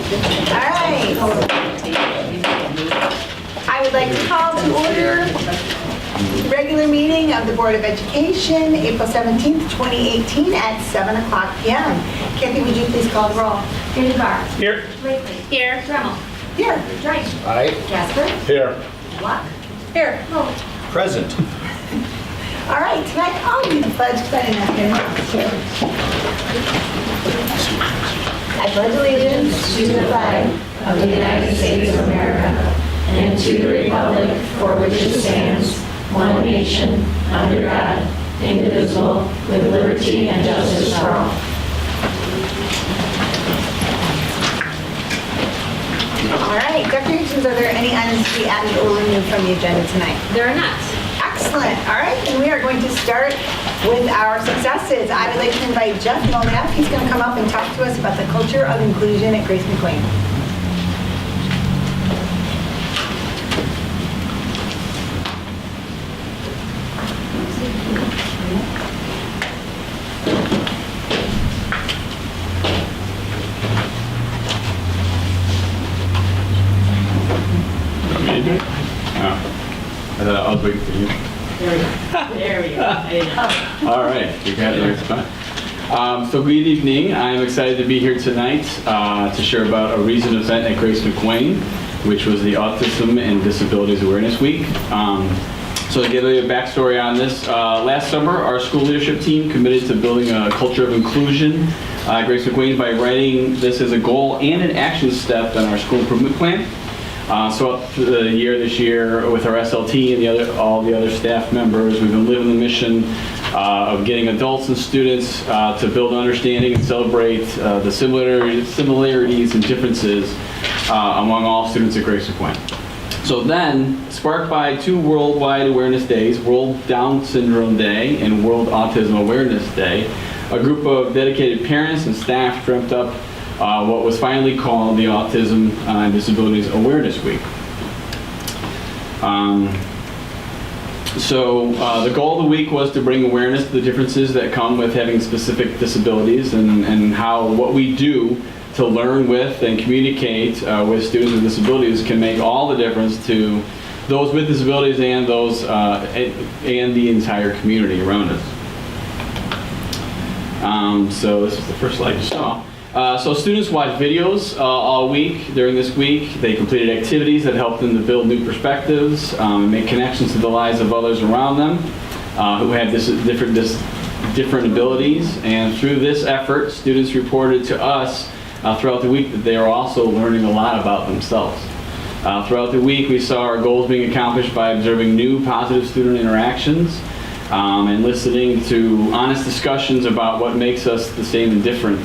All right. I would like to call to order regular meeting of the Board of Education, April 17th, 2018 at 7 o'clock p.m. Kathy, would you please call the roll? David Barr. Here. Blakely. Here. Dremel. Here. Drake. Aye. Jasper. Here. Block. Here. Vote. Present. All right, tonight I'll do the pledge because I didn't have to. I pledge allegiance To the flag of the United States of America and to the republic for which it stands, one nation, under God, indivisible, with liberty and justice for all. All right, declarations, are there any items to be added or removed from the agenda tonight? There are not. Excellent. All right, and we are going to start with our successes. I would like to invite Jeff Molnaff. He's going to come up and talk to us about the culture of inclusion at Grace McLean. I was waiting for you. There we go. All right, you got it. So good evening. I'm excited to be here tonight to share about a recent event at Grace McLean, which was the Autism and Disabilities Awareness Week. So to give you a backstory on this, last summer our school leadership team committed to building a culture of inclusion at Grace McLean by writing this as a goal and an action step in our school improvement plan. So up to the year this year with our SLT and all the other staff members, we've been living the mission of getting adults and students to build understanding and celebrate the similarities and differences among all students at Grace McLean. So then, sparked by two worldwide awareness days, World Down Syndrome Day and World Autism Awareness Day, a group of dedicated parents and staff dreamt up what was finally called the Autism and Disabilities Awareness Week. The goal of the week was to bring awareness to the differences that come with having specific disabilities and how what we do to learn with and communicate with students with disabilities can make all the difference to those with disabilities and those and the entire community around us. So this is the first slide you saw. So students watched videos all week during this week. They completed activities that helped them to build new perspectives, make connections to the lives of others around them who have different abilities. And through this effort, students reported to us throughout the week that they are also learning a lot about themselves. Throughout the week, we saw our goals being accomplished by observing new positive student interactions, and listening to honest discussions about what makes us the same and different.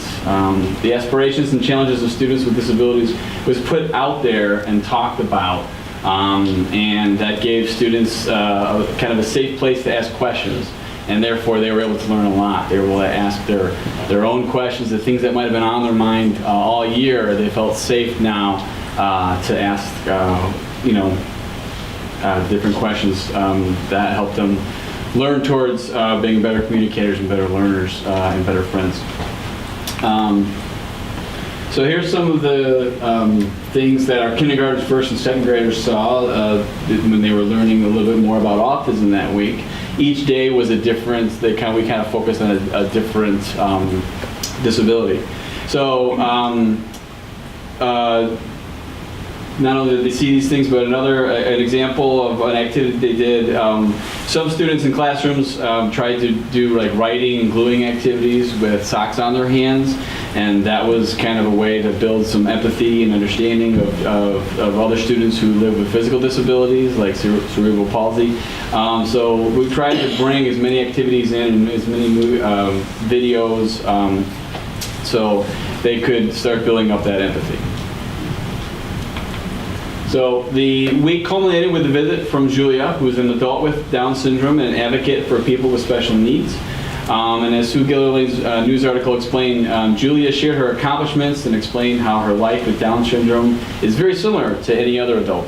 The aspirations and challenges of students with disabilities was put out there and talked about, and that gave students kind of a safe place to ask questions, and therefore they were able to learn a lot. They were able to ask their own questions, the things that might have been on their mind all year. They felt safe now to ask different questions that helped them learn towards being better communicators and better learners and better friends. So here's some of the things that our kindergarten, first and second graders saw when they were learning a little bit more about autism that week. Each day was a different, we kind of focused on a different disability. So not only did they see these things, but an example of an activity they did. Some students in classrooms tried to do like writing and gluing activities with socks on their hands, and that was kind of a way to build some empathy and understanding of other students who live with physical disabilities like cerebral palsy. So we tried to bring as many activities in and as many videos so they could start building up that empathy. So the week culminated with a visit from Julia, who is an adult with Down syndrome and an advocate for people with special needs. And as Sue Gilliland's news article explained, Julia shared her accomplishments and explained how her life with Down syndrome is very similar to any other adult.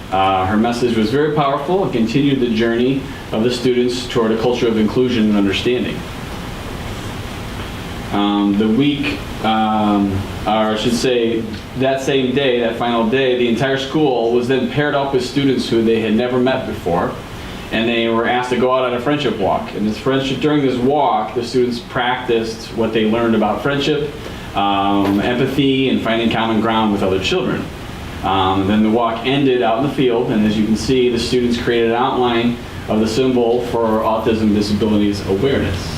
Her message was very powerful and continued the journey of the students toward a culture of inclusion and understanding. The week, or I should say, that same day, that final day, the entire school was then paired up with students who they had never met before, and they were asked to go out on a friendship walk. And during this walk, the students practiced what they learned about friendship, empathy, and finding common ground with other children. Then the walk ended out in the field, and as you can see, the students created an outline of the symbol for Autism Disabilities Awareness.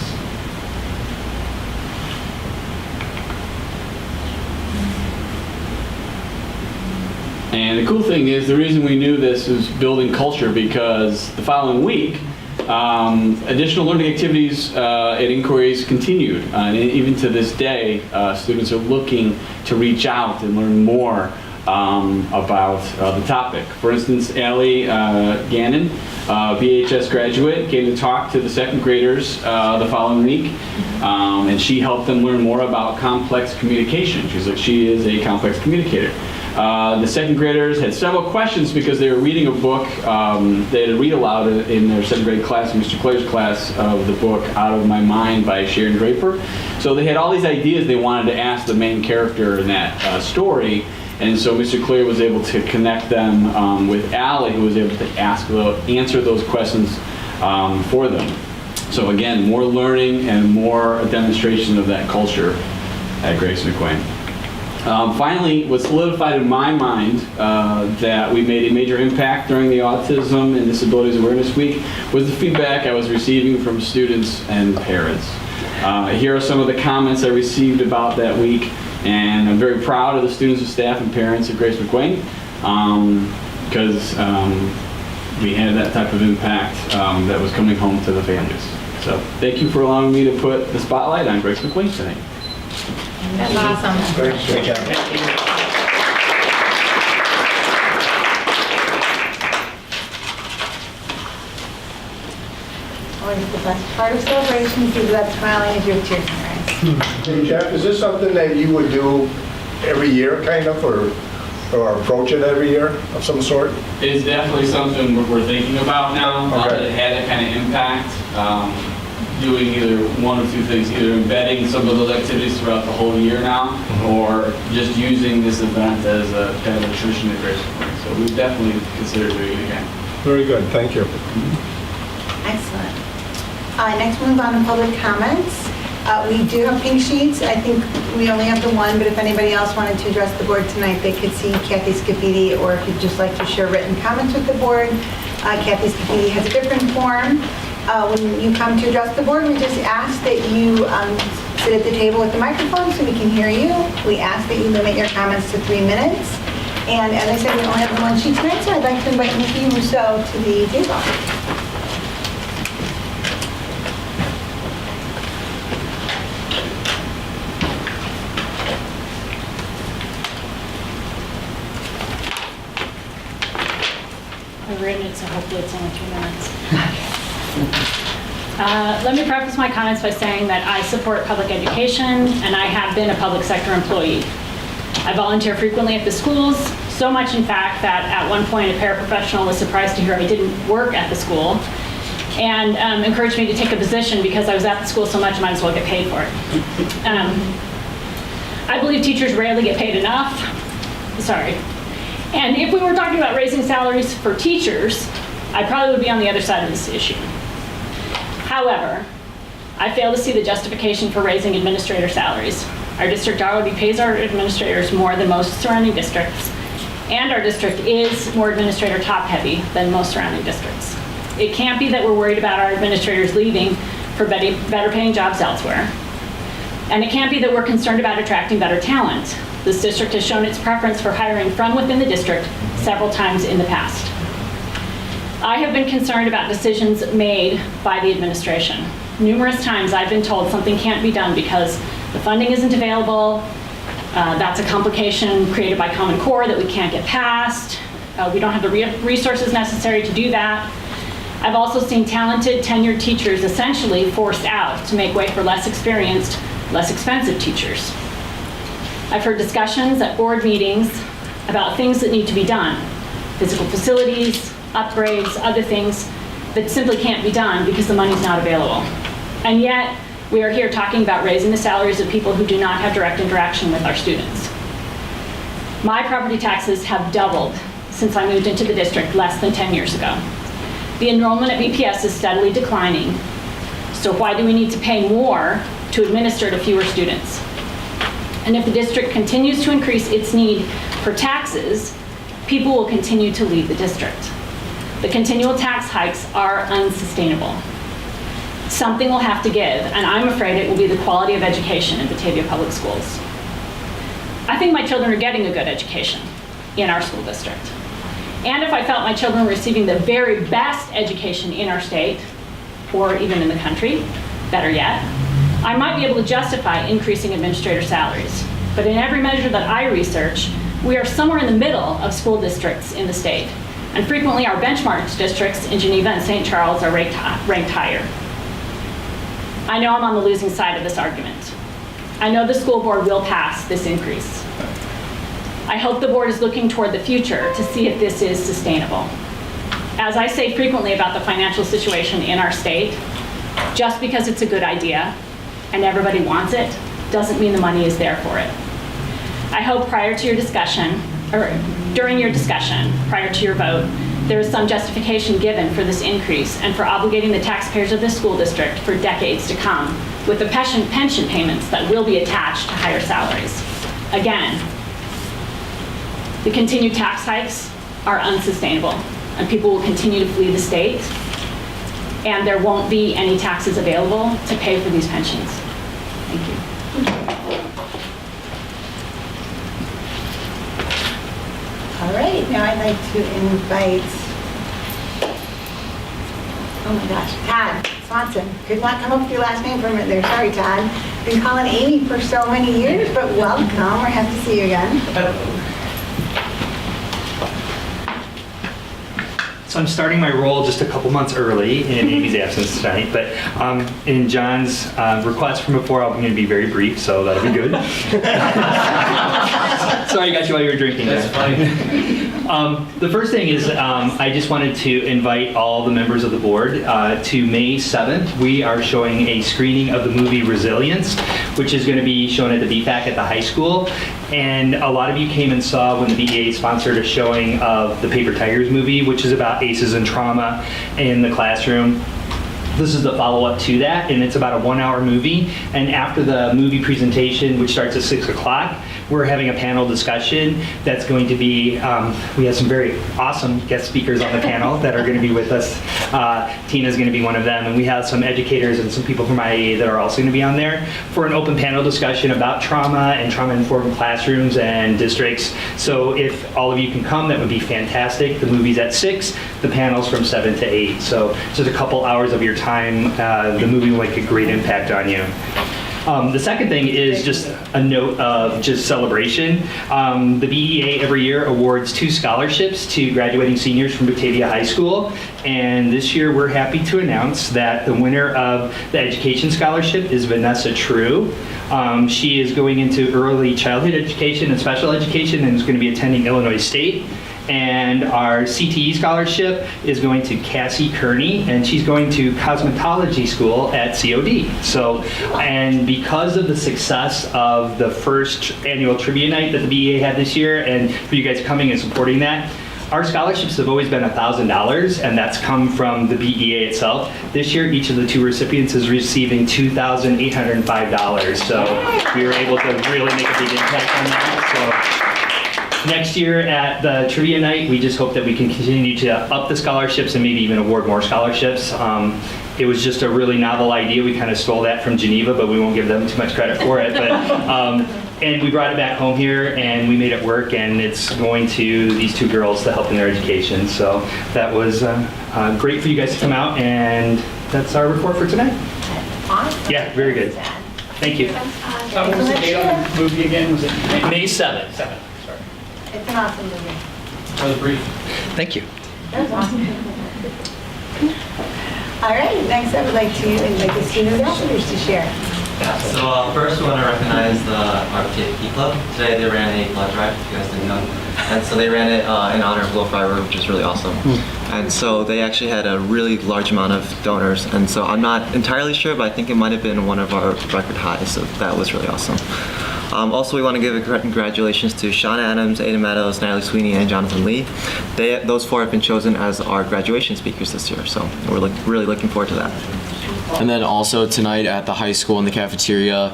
And the cool thing is, the reason we knew this was building culture because the following week, additional learning activities and inquiries continued. And even to this day, students are looking to reach out and learn more about the topic. For instance, Allie Gannon, BHS graduate, came to talk to the second graders the following week, and she helped them learn more about complex communication. She is a complex communicator. The second graders had several questions because they were reading a book. They had to read aloud in their second grade class, Mr. Clare's class, of the book Out of My Mind by Sharon Draper. So they had all these ideas they wanted to ask the main character in that story. And so Mr. Clare was able to connect them with Allie, who was able to answer those questions for them. So again, more learning and more a demonstration of that culture at Grace McQueen. Finally, what solidified in my mind that we made a major impact during the Autism and Disabilities Awareness Week was the feedback I was receiving from students and parents. Here are some of the comments I received about that week, and I'm very proud of the students and staff and parents at Grace McQueen because we had that type of impact that was coming home to the families. So thank you for allowing me to put the spotlight on Grace McQueen tonight. That's awesome. Great job. Always the best part of celebrations is that smiling as your tears rise. Hey, Jeff, is this something that you would do every year, kind of, or approach it every year of some sort? It's definitely something we're thinking about now. Okay. It had that kind of impact. Doing either one of two things, either embedding some of those activities throughout the whole year now, or just using this event as a kind of a tradition at Grace McQueen. So we've definitely considered doing it again. Very good, thank you. Excellent. Next, we'll move on to public comments. We do have pink sheets. I think we only have the one, but if anybody else wanted to address the board tonight, they could see Kathy Scafidi, or if you'd just like to share written comments with the board, Kathy Scafidi has a different form. When you come to address the board, we just ask that you sit at the table with the microphone so we can hear you. We ask that you limit your comments to 3 minutes. And as I said, we only have the one sheet tonight, so I'd like to invite Nikki Rousseau to the table. I've written it, so hopefully it's only 2 minutes. Let me preface my comments by saying that I support public education, and I have been a public sector employee. I volunteer frequently at the schools, so much in fact that at one point a paraprofessional was surprised to hear I didn't work at the school, and encouraged me to take a position because I was at the school so much I might as well get paid for it. I believe teachers rarely get paid enough. Sorry. And if we were talking about raising salaries for teachers, I probably would be on the other side of this issue. However, I fail to see the justification for raising administrator salaries. Our district already pays our administrators more than most surrounding districts, and our district is more administrator top-heavy than most surrounding districts. It can't be that we're worried about our administrators leaving for better paying jobs elsewhere. And it can't be that we're concerned about attracting better talent. This district has shown its preference for hiring from within the district several times in the past. I have been concerned about decisions made by the administration. Numerous times I've been told something can't be done because the funding isn't available, that's a complication created by Common Core that we can't get past, we don't have the resources necessary to do that. I've also seen talented, tenured teachers essentially forced out to make way for less experienced, less expensive teachers. I've heard discussions at board meetings about things that need to be done, physical facilities, upgrades, other things that simply can't be done because the money's not available. And yet, We are here talking about raising the salaries of people who do not have direct interaction with our students. My property taxes have doubled since I moved into the district less than 10 years ago. The enrollment at BPS is steadily declining, so why do we need to pay more to administer to fewer students? And if the district continues to increase its need for taxes, people will continue to leave the district. The continual tax hikes are unsustainable. Something will have to give, and I'm afraid it will be the quality of education in Batavia Public Schools. I think my children are getting a good education in our school district. And if I felt my children were receiving the very best education in our state, or even in the country, better yet, I might be able to justify increasing administrator salaries. But in every measure that I research, we are somewhere in the middle of school districts in the state. And frequently our benchmark districts in Geneva and St. Charles are ranked higher. I know I'm on the losing side of this argument. I know the school board will pass this increase. I hope the board is looking toward the future to see if this is sustainable. As I say frequently about the financial situation in our state, just because it's a good idea and everybody wants it, doesn't mean the money is there for it. I hope prior to your discussion, or during your discussion, prior to your vote, there is some justification given for this increase and for obligating the taxpayers of this school district for decades to come with the pension payments that will be attached to higher salaries. Again, the continued tax hikes are unsustainable, and people will continue to flee the state, and there won't be any taxes available to pay for these pensions. Thank you. All right, now I'd like to invite, oh my gosh, Todd Swanson. Could not come up with your last name for a minute there. Sorry, Todd. Been calling Amy for so many years, but welcome. We're happy to see you again. So I'm starting my role just a couple months early in Amy's absence tonight, but in John's request from before, I'm going to be very brief, so that'll be good. Sorry I got you while you were drinking. That's fine. The first thing is I just wanted to invite all the members of the board to May 7th. We are showing a screening of the movie Resilience, which is going to be shown at the BFAC at the high school. And a lot of you came and saw when the BEA sponsored a showing of the Paper Tigers movie, which is about ACEs and trauma in the classroom. This is the follow-up to that, and it's about a 1-hour movie. And after the movie presentation, which starts at 6 o'clock, we're having a panel discussion that's going to be, we have some very awesome guest speakers on the panel that are going to be with us. Tina's going to be one of them, and we have some educators and some people from IAEA that are also going to be on there for an open panel discussion about trauma and trauma-informed classrooms and districts. So if all of you can come, that would be fantastic. The movie's at 6, the panel's from 7 to 8. So just a couple hours of your time, the movie will make a great impact on you. The second thing is just a note of just celebration. The BEA every year awards 2 scholarships to graduating seniors from Batavia High School. And this year we're happy to announce that the winner of the Education Scholarship is Vanessa True. She is going into early childhood education and special education and is going to be attending Illinois State. And our CTE scholarship is going to Cassie Kearney, and she's going to cosmetology school at COD. So, and because of the success of the first annual trivia night that the BEA had this year, and for you guys coming and supporting that, our scholarships have always been $1,000, and that's come from the BEA itself. This year, each of the 2 recipients is receiving $2,805. So we were able to really make a big impact on that. So next year at the trivia night, we just hope that we can continue to up the scholarships and maybe even award more scholarships. It was just a really novel idea. We kind of stole that from Geneva, but we won't give them too much credit for it. But and we brought it back home here, and we made it work, and it's going to these 2 girls to help in their education. So that was great for you guys to come out, and that's our report for tonight. Awesome. Yeah, very good. Thank you. What was the date on the movie again? Was it May 7th. 7th? Sorry. It's an awesome movie. That was brief. Thank you. That was awesome. All right, next I would like to invite the student ambassadors to share. Yeah, so first we want to recognize the RPTP Club. Today they ran a blood drive, if you guys didn't know. And so they ran it in honor of Will Fiber, which is really awesome. And so they actually had a really large amount of donors. And so I'm not entirely sure, but I think it might have been one of our record highs. So that was really awesome. Also, we want to give a congratulations to Sean Adams, Ada Meadows, Natalie Sweeney, and Jonathan Lee. Those 4 have been chosen as our graduation speakers this year. So we're really looking forward to that. And then also tonight at the high school in the cafeteria,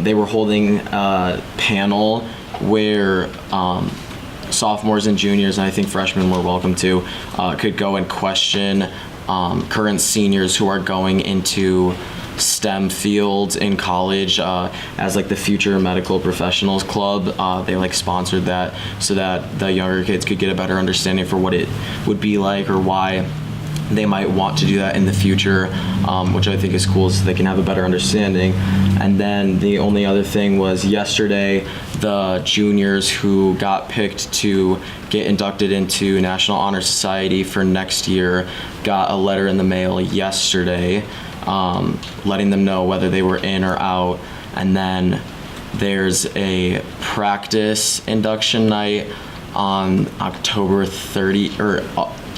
they were holding a panel where sophomores and juniors, and I think freshmen were welcome to, could go and question current seniors who are going into STEM fields in college as like the Future Medical Professionals Club. They like sponsored that so that the younger kids could get a better understanding for what it would be like or why they might want to do that in the future, which I think is cool so they can have a better understanding. And then the only other thing was yesterday, the juniors who got picked to get inducted into National Honor Society for next year got a letter in the mail yesterday letting them know whether they were in or out. And then there's a practice induction night on October 30 or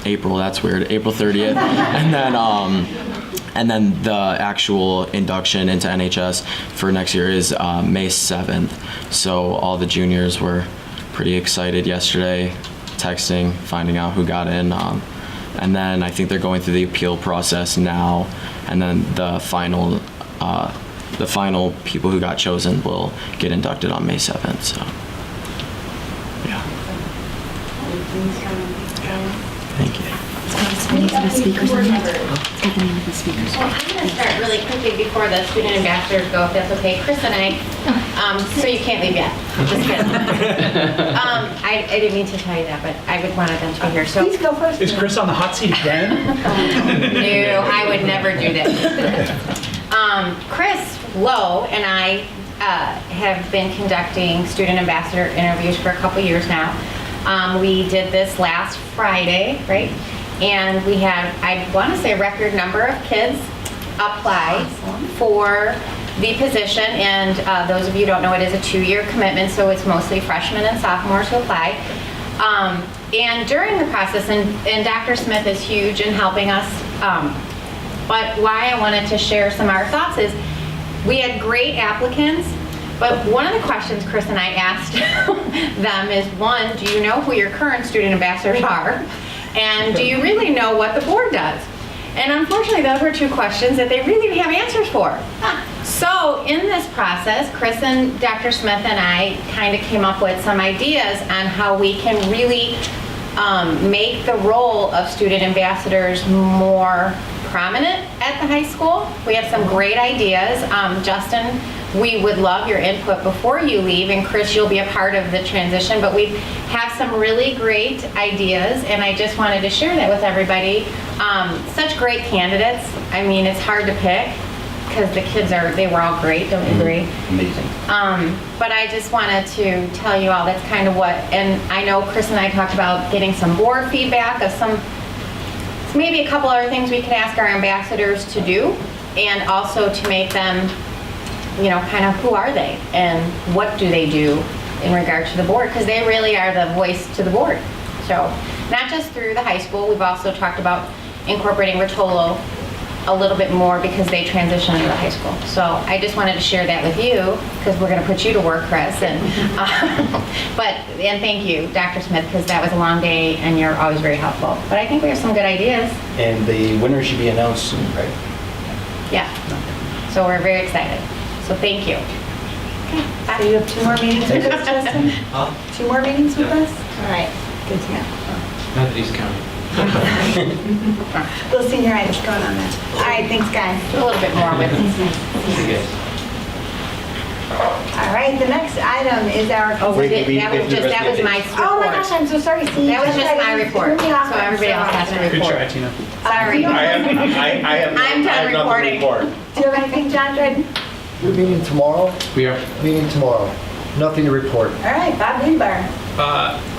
April, that's weird, April 30th. And then the actual induction into NHS for next year is May 7th. So all the juniors were pretty excited yesterday, texting, finding out who got in. And then I think they're going through the appeal process now. And then the final people who got chosen will get inducted on May 7th. So, yeah. Thank you. Well, I'm going to start really quickly before the student ambassadors go, if that's okay. Chris and I, so you can't leave yet. Just kidding. I didn't mean to tell you that, but I would wanted them to be here. So Please go first. Is Chris on the hot seat again? no, I would never do that. Chris Lowe and I have been conducting student ambassador interviews for a couple years now. We did this last Friday, right? And we had, I want to say, a record number of kids apply for the position. And those of you who don't know, it is a 2-year commitment, so it's mostly freshmen and sophomores who apply. And during the process, and Dr. Smith is huge in helping us, but why I wanted to share some of our thoughts is we had great applicants, but one of the questions Chris and I asked them is, one, do you know who your current student ambassadors are? And do you really know what the board does? And unfortunately, those were 2 questions that they really didn't have answers for. So in this process, Chris and Dr. Smith and I kind of came up with some ideas on how we can really make the role of student ambassadors more prominent at the high school. We have some great ideas. Justin, we would love your input before you leave, and Chris, you'll be a part of the transition, but we have some really great ideas, and I just wanted to share that with everybody. Such great candidates. I mean, it's hard to pick because the kids they were all great, don't you agree? Amazing. But I just wanted to tell you all that's kind of what, and I know Chris and I talked about getting some board feedback of some, maybe a couple other things we can ask our ambassadors to do, and also to make them, you know, kind of who are they and what do they do in regard to the board, because they really are the voice to the board. So not just through the high school, we've also talked about incorporating Rotolo a little bit more because they transition into the high school. So I just wanted to share that with you because we're going to put you to work, Chris. And and thank you, Dr. Smith, because that was a long day and you're always very helpful. But I think we have some good ideas. And the winner should be announced soon, right? Yeah. So we're very excited. So thank you. So you have 2 more meetings with us, Justin? 2 more meetings with us? All right, good to know. Not that he's counting. Little senioritis going on there. All right, thanks, guys. A little bit more with All right, the next item is our... that was my report. Oh my gosh, I'm so sorry. See, That was just my report. So everybody else has to Good report. try, Tina. Sorry. I have I'm done nothing to reporting. report. Do you have anything, John Dryden? We're meeting tomorrow? We are. Meeting tomorrow. Nothing to report. All right, Bob Greenbar.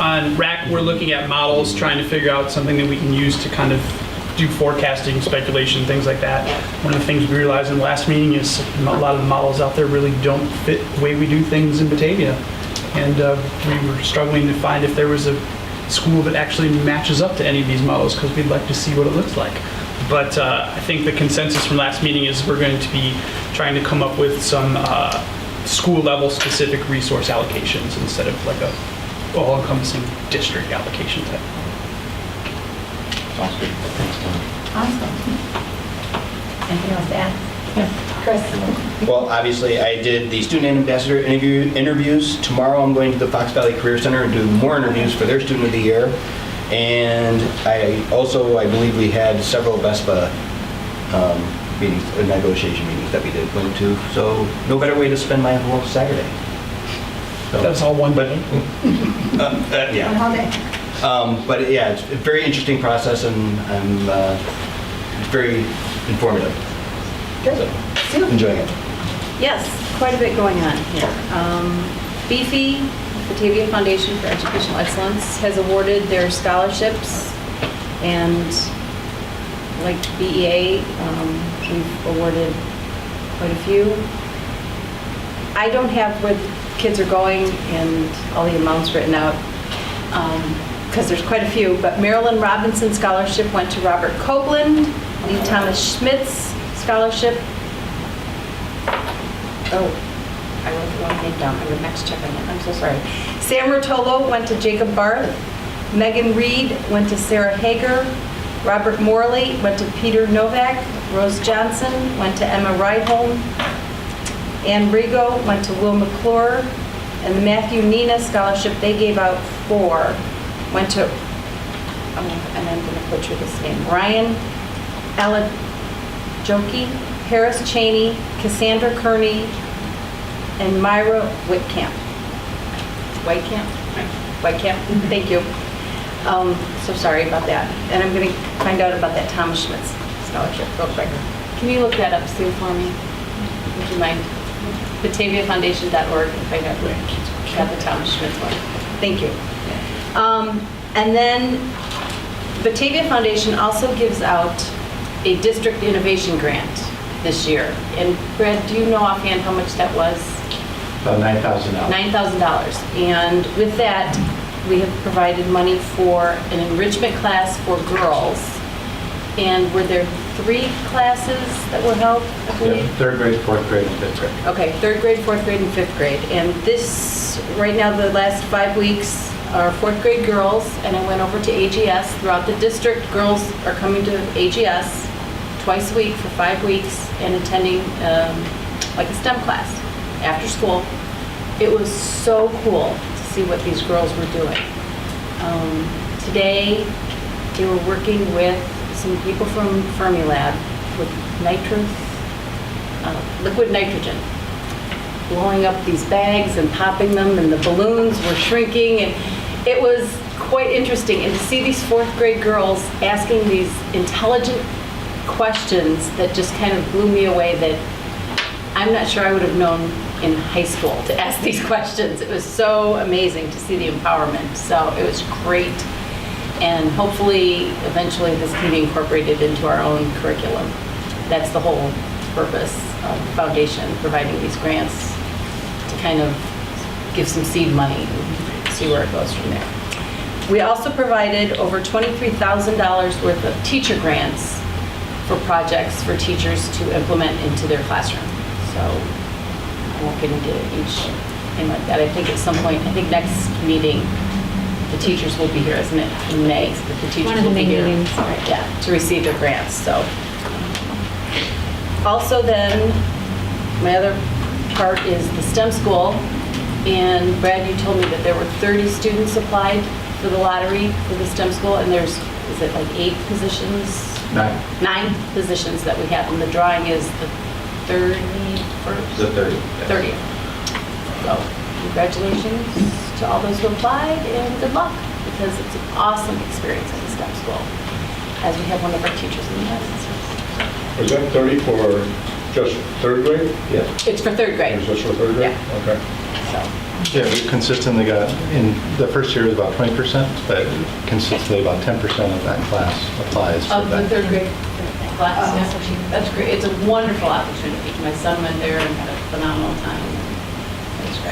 On RAC, we're looking at models, trying to figure out something that we can use to kind of do forecasting, speculation, things like that. One of the things we realized in the last meeting is a lot of the models out there really don't fit the way we do things in Batavia. and we were struggling to find if there was a school that actually matches up to any of these models, because we'd like to see what it looks like. But I think the consensus from last meeting is we're going to be trying to come up with some school-level specific resource allocations instead of like a all-encompassing district allocation type. Sounds good. Thanks, Tom. Awesome. Anything else to add? Chris? Well, obviously, I did the student ambassador interviews. Tomorrow, I'm going to the Fox Valley Career Center and do more interviews for their student of the year. And I believe we had several VESPA meetings, negotiation meetings that we did went to. So no better way to spend my whole Saturday. So, That's all one day. One yeah. whole day. But yeah, it's a very interesting process, and I'm very informative. Good. So, Sue? enjoying it. Yes, quite a bit going on here. Beefy, Batavia Foundation for Educational Excellence, has awarded their scholarships, and like BEA, we've awarded quite a few. I don't have where the kids are going and all the amounts written out, because there's quite a few, but Marilyn Robinson Scholarship went to Robert Copeland, Lee Thomas Schmidt's Scholarship. Oh, I wrote the wrong name down. I'm going to next check on it. I'm so sorry. Sam Rotolo went to Jacob Barth. Megan Reed went to Sarah Hager. Robert Morley went to Peter Novak. Rose Johnson went to Emma Rydholm. Ann Rigo went to Will McClure. And the Matthew Nina Scholarship they gave out 4 went to, and I'm going to butcher this name, Ryan Alajoki, Harris Cheney, Cassandra Kearney, and Myra Whitcamp. Whitecamp, thank you. So sorry about that. And I'm going to find out about that Thomas Schmidt's scholarship real quick. Can you look that up, Sue, for me? Would you mind? BataviaFoundation.org and find out where got the Thomas Schmidt's one. Thank you. And then Batavia Foundation also gives out a district innovation grant this year. And Brad, do you know offhand how much that was? About $9,000. $9,000. And with that, we have provided money for an enrichment class for girls. And were there 3 classes that were held, I believe? Yeah, 3rd grade, 4th grade, and 5th grade. Okay, 3rd grade, 4th grade, and 5th grade. And this, right now, the last 5 weeks are 4th grade girls, and I went over to AGS. Throughout the district, girls are coming to AGS twice a week for 5 weeks and attending like a STEM class after school. It was so cool to see what these girls were doing. Today, they were working with some people from Fermilab with liquid nitrogen, blowing up these bags and popping them, and the balloons were shrinking, and it was quite interesting. And to see these 4th grade girls asking these intelligent questions that just kind of blew me away, that I'm not sure I would have known in high school to ask these questions. It was so amazing to see the empowerment. So it was great. And hopefully, eventually, this can be incorporated into our own curriculum. That's the whole purpose of the foundation, providing these grants to kind of give some seed money and see where it goes from there. We also provided over $23,000 worth of teacher grants for projects for teachers to implement into their classroom. So I won't get into each thing like that. I think at some point, I think next meeting, the teachers will be here, isn't it, in May? So the teachers One of the will be main here, meetings. yeah, to receive their grants. So, also then, my other part is the STEM school. And Brad, you told me that there were 30 students applied for the lottery for the STEM school, and there's, is it like 8 positions? 9 positions that we have, and the drawing is the 31st? The 30th. So, congratulations to all those who applied, and good luck, because it's an awesome experience in the STEM school, as we have one of our teachers in the audience. Was that 30 for just 3rd grade? Yeah. It's for 3rd grade. Is this for 3rd grade? Yeah. Okay. So, Yeah, we consistently got, in the first year it was about 20%, but consistently about 10% of that class applies for of the that. 3rd grade class, that's great. It's a wonderful opportunity. My son went there and had a phenomenal time. It's great.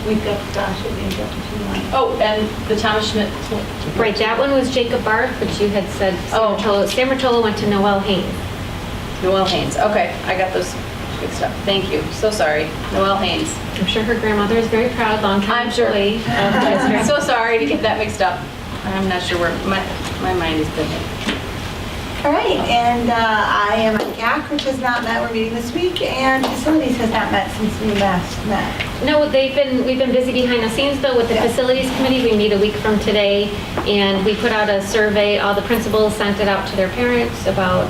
We've got Josh and we've got the 2-1. Oh, and the Thomas Schmidt. Right, that one was Jacob Barth, but you had said Oh. San Martolo went to Noel Haynes. Noel Haynes. Okay, I got those mixed up. Thank you. So sorry. Noel Haynes. I'm sure her grandmother is very proud, long-time I'm sure. employee of the district. So sorry to get that mixed up. I'm not sure where my mind is thinking. All right, and I am at CAC, which has not met. We're meeting this week, and facilities has not met since we last met. No, we've been busy behind the scenes though with the Yeah. facilities committee. We meet a week from today, and we put out a survey. All the principals sent it out to their parents about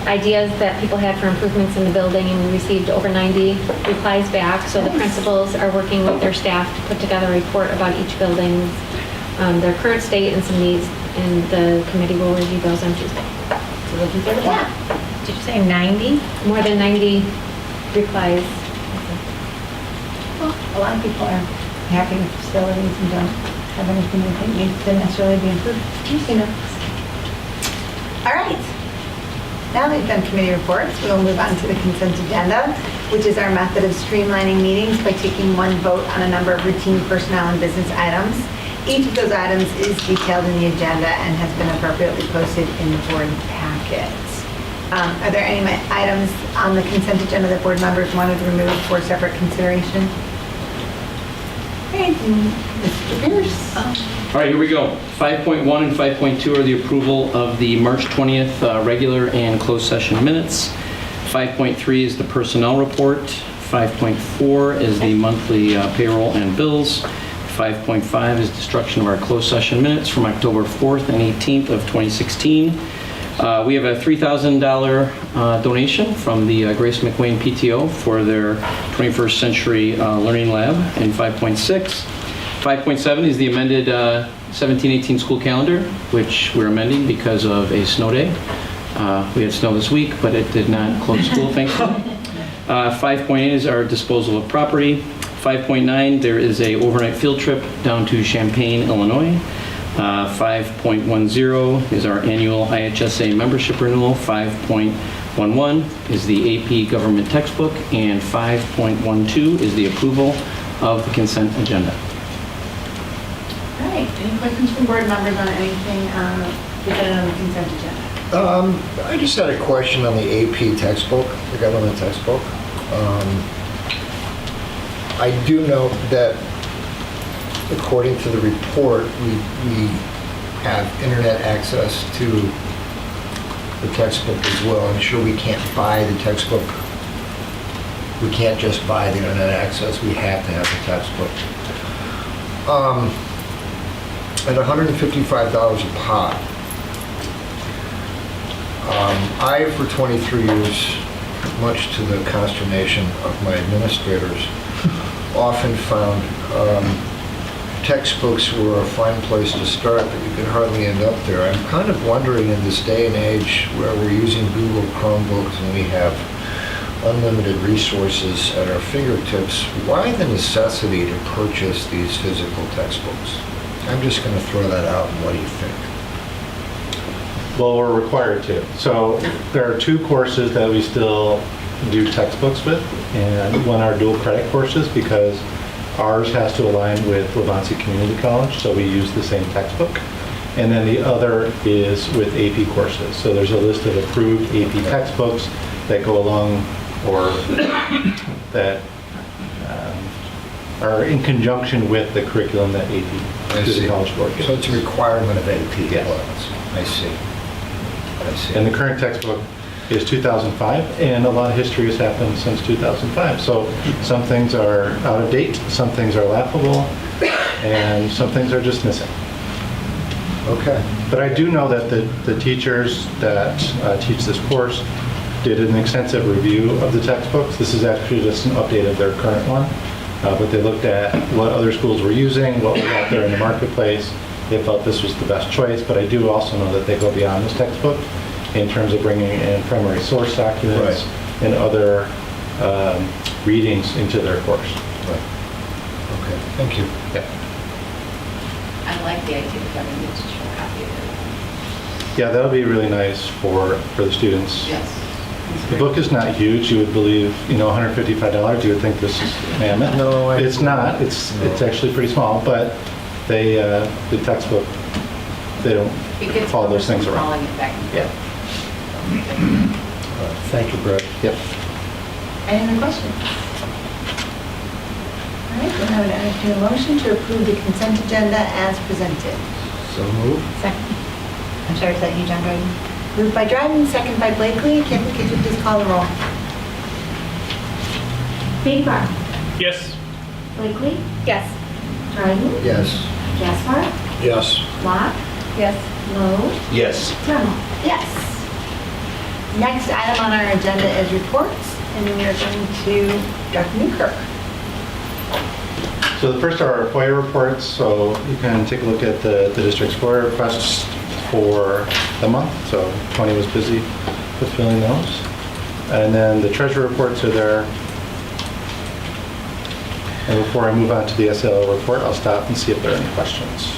ideas that people had for improvements in the building, and we received over 90 replies back. So the principals are working with their staff to put together a report about each building's their current state and some needs, and the committee will review those on Tuesday. So we'll do that. Yeah. Did you say 90? More than 90 replies. Well, a lot of people are happy with facilities and don't have anything they think needs to necessarily be improved. You know. All right. Now that we've done committee reports, we'll move on to the consent agenda, which is our method of streamlining meetings by taking one vote on a number of routine personnel and business items. Each of those items is detailed in the agenda and has been appropriately posted in the board packets. Are there any items on the consent agenda that board members wanted to remove for separate consideration? Okay, Mr. Pierce. All right, here we go. 5.1 and 5.2 are the approval of the March 20th regular and closed session minutes. 5.3 is the personnel report. 5.4 is the monthly payroll and bills. 5.5 is destruction of our closed session minutes from October 4th and 18th of 2016. We have a $3,000 donation from the Grace McWayne PTO for their 21st Century Learning Lab in 5.6. 5.7 is the amended 17-18 school calendar, which we're amending because of a snow day. We had snow this week, but it did not close school, thankfully. 5.8 is our disposal of property. 5.9, there is a overnight field trip down to Champaign, Illinois. 5.10 is our annual IHSA membership renewal. 5.11 is the AP government textbook, and 5.12 is the approval of the consent agenda. All right, any questions from board members on anything presented on the consent agenda? I just had a question on the AP textbook, the government textbook. I do know that according to the report, we have internet access to the textbook as well. I'm sure we can't buy the textbook. We can't just buy the internet access. We have to have the textbook. At $155 a pop, I, for 23 years, much to the consternation of my administrators, often found textbooks were a fine place to start, but you could hardly end up there. I'm kind of wondering, in this day and age where we're using Google Chromebooks and we have unlimited resources at our fingertips, why the necessity to purchase these physical textbooks? I'm just going to throw that out, and what do you think? Well, we're required to. So there are two courses that we still do textbooks with, and one are dual credit courses because ours has to align with Levancy Community College, so we use the same textbook. And then the other is with AP courses. So there's a list of approved AP textbooks that go along or that are in conjunction with the curriculum that AP to the College Board gives. So it's a requirement of AP. Yes. I see. I see. And the current textbook is 2005, and a lot of history has happened since 2005. So some things are out of date, some things are laughable, and some things are just missing. Okay. But I do know that the teachers that teach this course did an extensive review of the textbooks. This is actually just an update of their current one. But they looked at what other schools were using, what was out there in the marketplace. They felt this was the best choice, but I do also know that they go beyond this textbook in terms of bringing in primary source documents and other readings into their course. Right. Okay, thank you. Yeah. I like the idea of having a digital copy of it. Yeah, that'll be really nice for the students. Yes. The book is not huge. You would believe, $155, you would think this is mammoth. No, It's not. It's actually pretty small, but the textbook, they don't It gets follow those things around. rolling it back. Yeah. Thank you, Brett. Yep. Any other questions? All right, then I would entertain a motion to approve the consent agenda as presented. So move. Second. I'm sorry, is that you, John Dryden? Moved by Dryden, second by Blakely. Kathy, could you please call the roll? Baker. Yes. Blakely. Yes. Dryden. Yes. Gaspar. Yes. Locke. Yes. Lowe. Yes. Trammell. Yes. Next item on our agenda is reports, and we are going to Dr. Newkirk. So the first are our FOIA reports, so you can take a look at the district's FOIA requests for the month. So Tony was busy fulfilling those. And then the treasurer reports are there. And before I move on to the SLO report, I'll stop and see if there are any questions.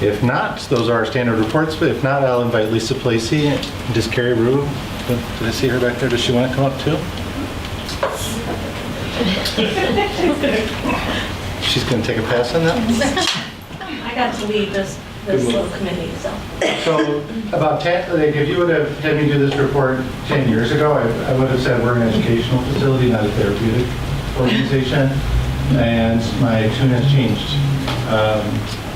If not, those are our standard reports, but if not, I'll invite Lisa Placey and does Carrie Rue. Did I see her back there? Does she want to come up too? She's going to take a pass on that? I got to lead this little committee, so. So about 10, like if you would have had me do this report 10 years ago, I would have said we're an educational facility, not a therapeutic organization, and my tune has changed.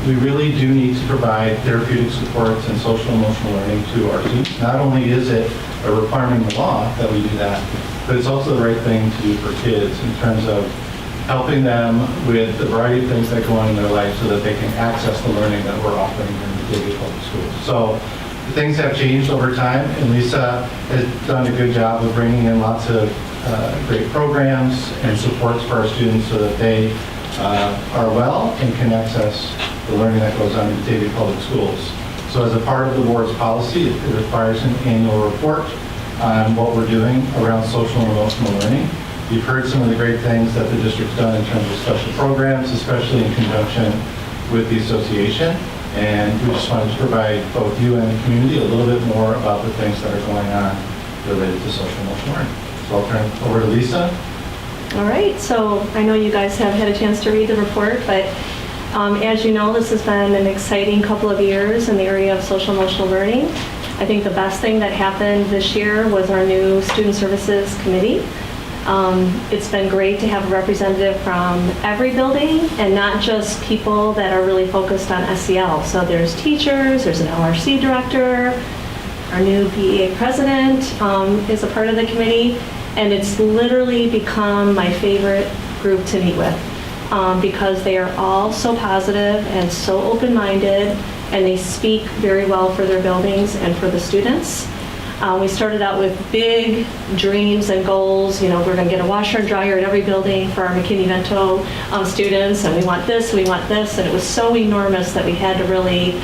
We really do need to provide therapeutic supports and social emotional learning to our students. Not only is it a requirement in the law that we do that, but it's also the right thing to do for kids in terms of helping them with the variety of things that go on in their life so that they can access the learning that we're offering here in the Batavia Public Schools. So things have changed over time, and Lisa has done a good job of bringing in lots of great programs and supports for our students so that they are well and can access the learning that goes on in Batavia Public Schools. So as a part of the board's policy, it requires an annual report on what we're doing around social and emotional learning. You've heard some of the great things that the district's done in terms of special programs, especially in conjunction with the association. And we just wanted to provide both you and the community a little bit more about the things that are going on related to social and emotional learning. So I'll turn it over to Lisa. All right, so I know you guys have had a chance to read the report, but as you know, this has been an exciting couple of years in the area of social emotional learning. I think the best thing that happened this year was our new Student Services Committee. It's been great to have a representative from every building and not just people that are really focused on SEL. So there's teachers, there's an LRC director, our new BEA president is a part of the committee, and it's literally become my favorite group to meet with because they are all so positive and so open-minded, and they speak very well for their buildings and for the students. We started out with big dreams and goals. You know, we're going to get a washer and dryer at every building for our McKinney-Vento students, and we want this, and it was so enormous that we had to really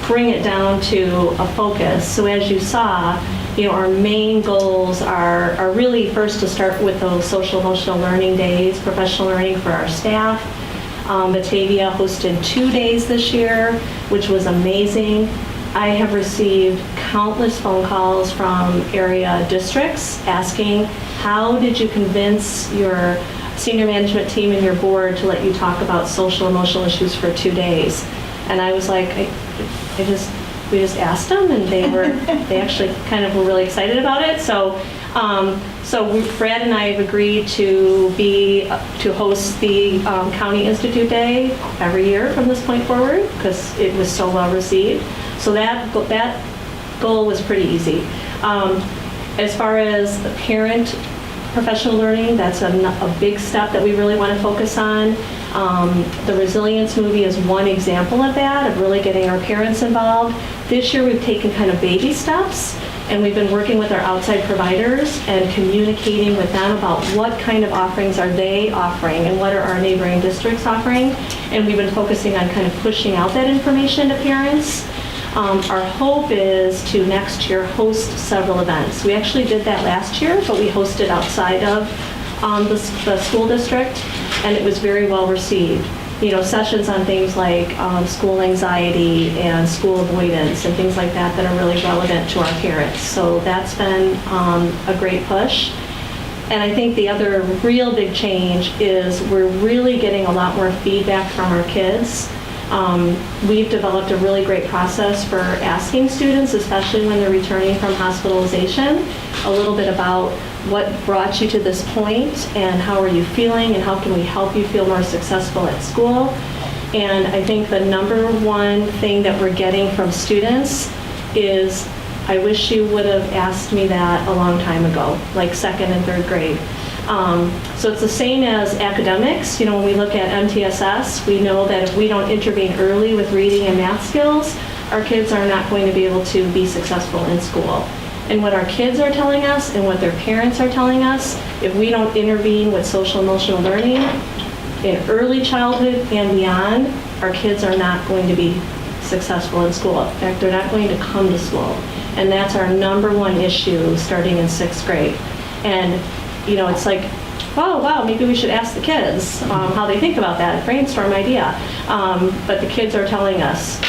bring it down to a focus. So as you saw, you know, our main goals are really first to start with those social emotional learning days, professional learning for our staff. Batavia hosted 2 days this year, which was amazing. I have received countless phone calls from area districts asking, how did you convince your senior management team and your board to let you talk about social emotional issues for 2 days? And I was like, we just asked them, and they actually kind of were really excited about it. So Brad and I have agreed to host the County Institute Day every year from this point forward because it was so well received. So that goal was pretty easy. As far as the parent professional learning, that's a big step that we really want to focus on. The Resilience movie is one example of that, of really getting our parents involved. This year we've taken kind of baby steps, and we've been working with our outside providers and communicating with them about what kind of offerings are they offering and what are our neighboring districts offering. And we've been focusing on kind of pushing out that information to parents. Our hope is to next year host several events. We actually did that last year, but we hosted outside of the school district, and it was very well received. sessions on things like school anxiety and school avoidance and things like that that are really relevant to our parents. So that's been a great push. And I think the other real big change is we're really getting a lot more feedback from our kids. We've developed a really great process for asking students, especially when they're returning from hospitalization, a little bit about what brought you to this point and how are you feeling and how can we help you feel more successful at school. And I think the number one thing that we're getting from students is, I wish you would have asked me that a long time ago, like second and third grade. So it's the same as academics. When we look at MTSS, we know that if we don't intervene early with reading and math skills, our kids are not going to be able to be successful in school. And what our kids are telling us and what their parents are telling us, if we don't intervene with social emotional learning in early childhood and beyond, our kids are not going to be successful in school. In fact, they're not going to come to school. And that's our number one issue starting in 6th grade. And it's like, oh, wow, maybe we should ask the kids how they think about that, brainstorm idea. But the kids are telling us,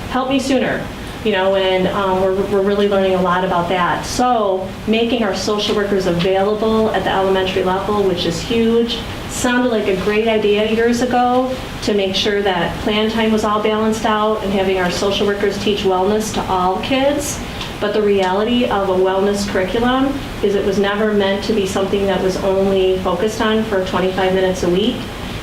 help me sooner, and we're really learning a lot about that. So making our social workers available at the elementary level, which is huge, sounded like a great idea years ago to make sure that plan time was all balanced out and having our social workers teach wellness to all kids. But the reality of a wellness curriculum is it was never meant to be something that was only focused on for 25 minutes a week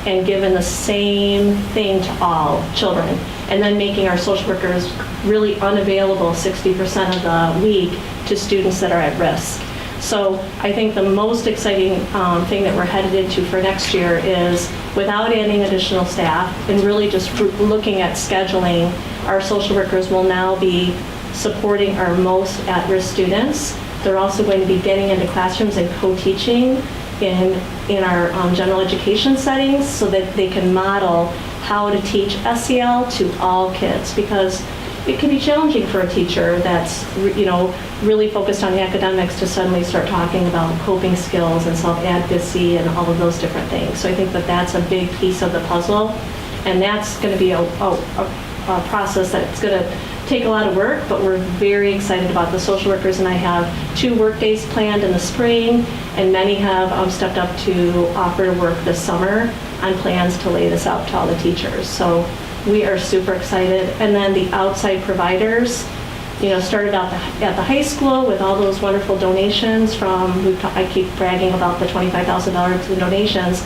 and given the same thing to all children. And then making our social workers really unavailable 60% of the week to students that are at risk. So I think the most exciting thing that we're headed into for next year is, without adding additional staff and really just looking at scheduling, our social workers will now be supporting our most at-risk students. They're also going to be getting into classrooms and co-teaching in our general education settings so that they can model how to teach SEL to all kids, because it can be challenging for a teacher that's really focused on academics to suddenly start talking about coping skills and self-advocacy and all of those different things. So I think that that's a big piece of the puzzle, and that's going to be a process that's going to take a lot of work, but we're very excited about the social workers, and I have 2 work days planned in the spring, and many have stepped up to offer to work this summer on plans to lay this out to all the teachers. So we are super excited. And then the outside providers, started out at the high school with all those wonderful donations I keep bragging about the $25,000 in donations,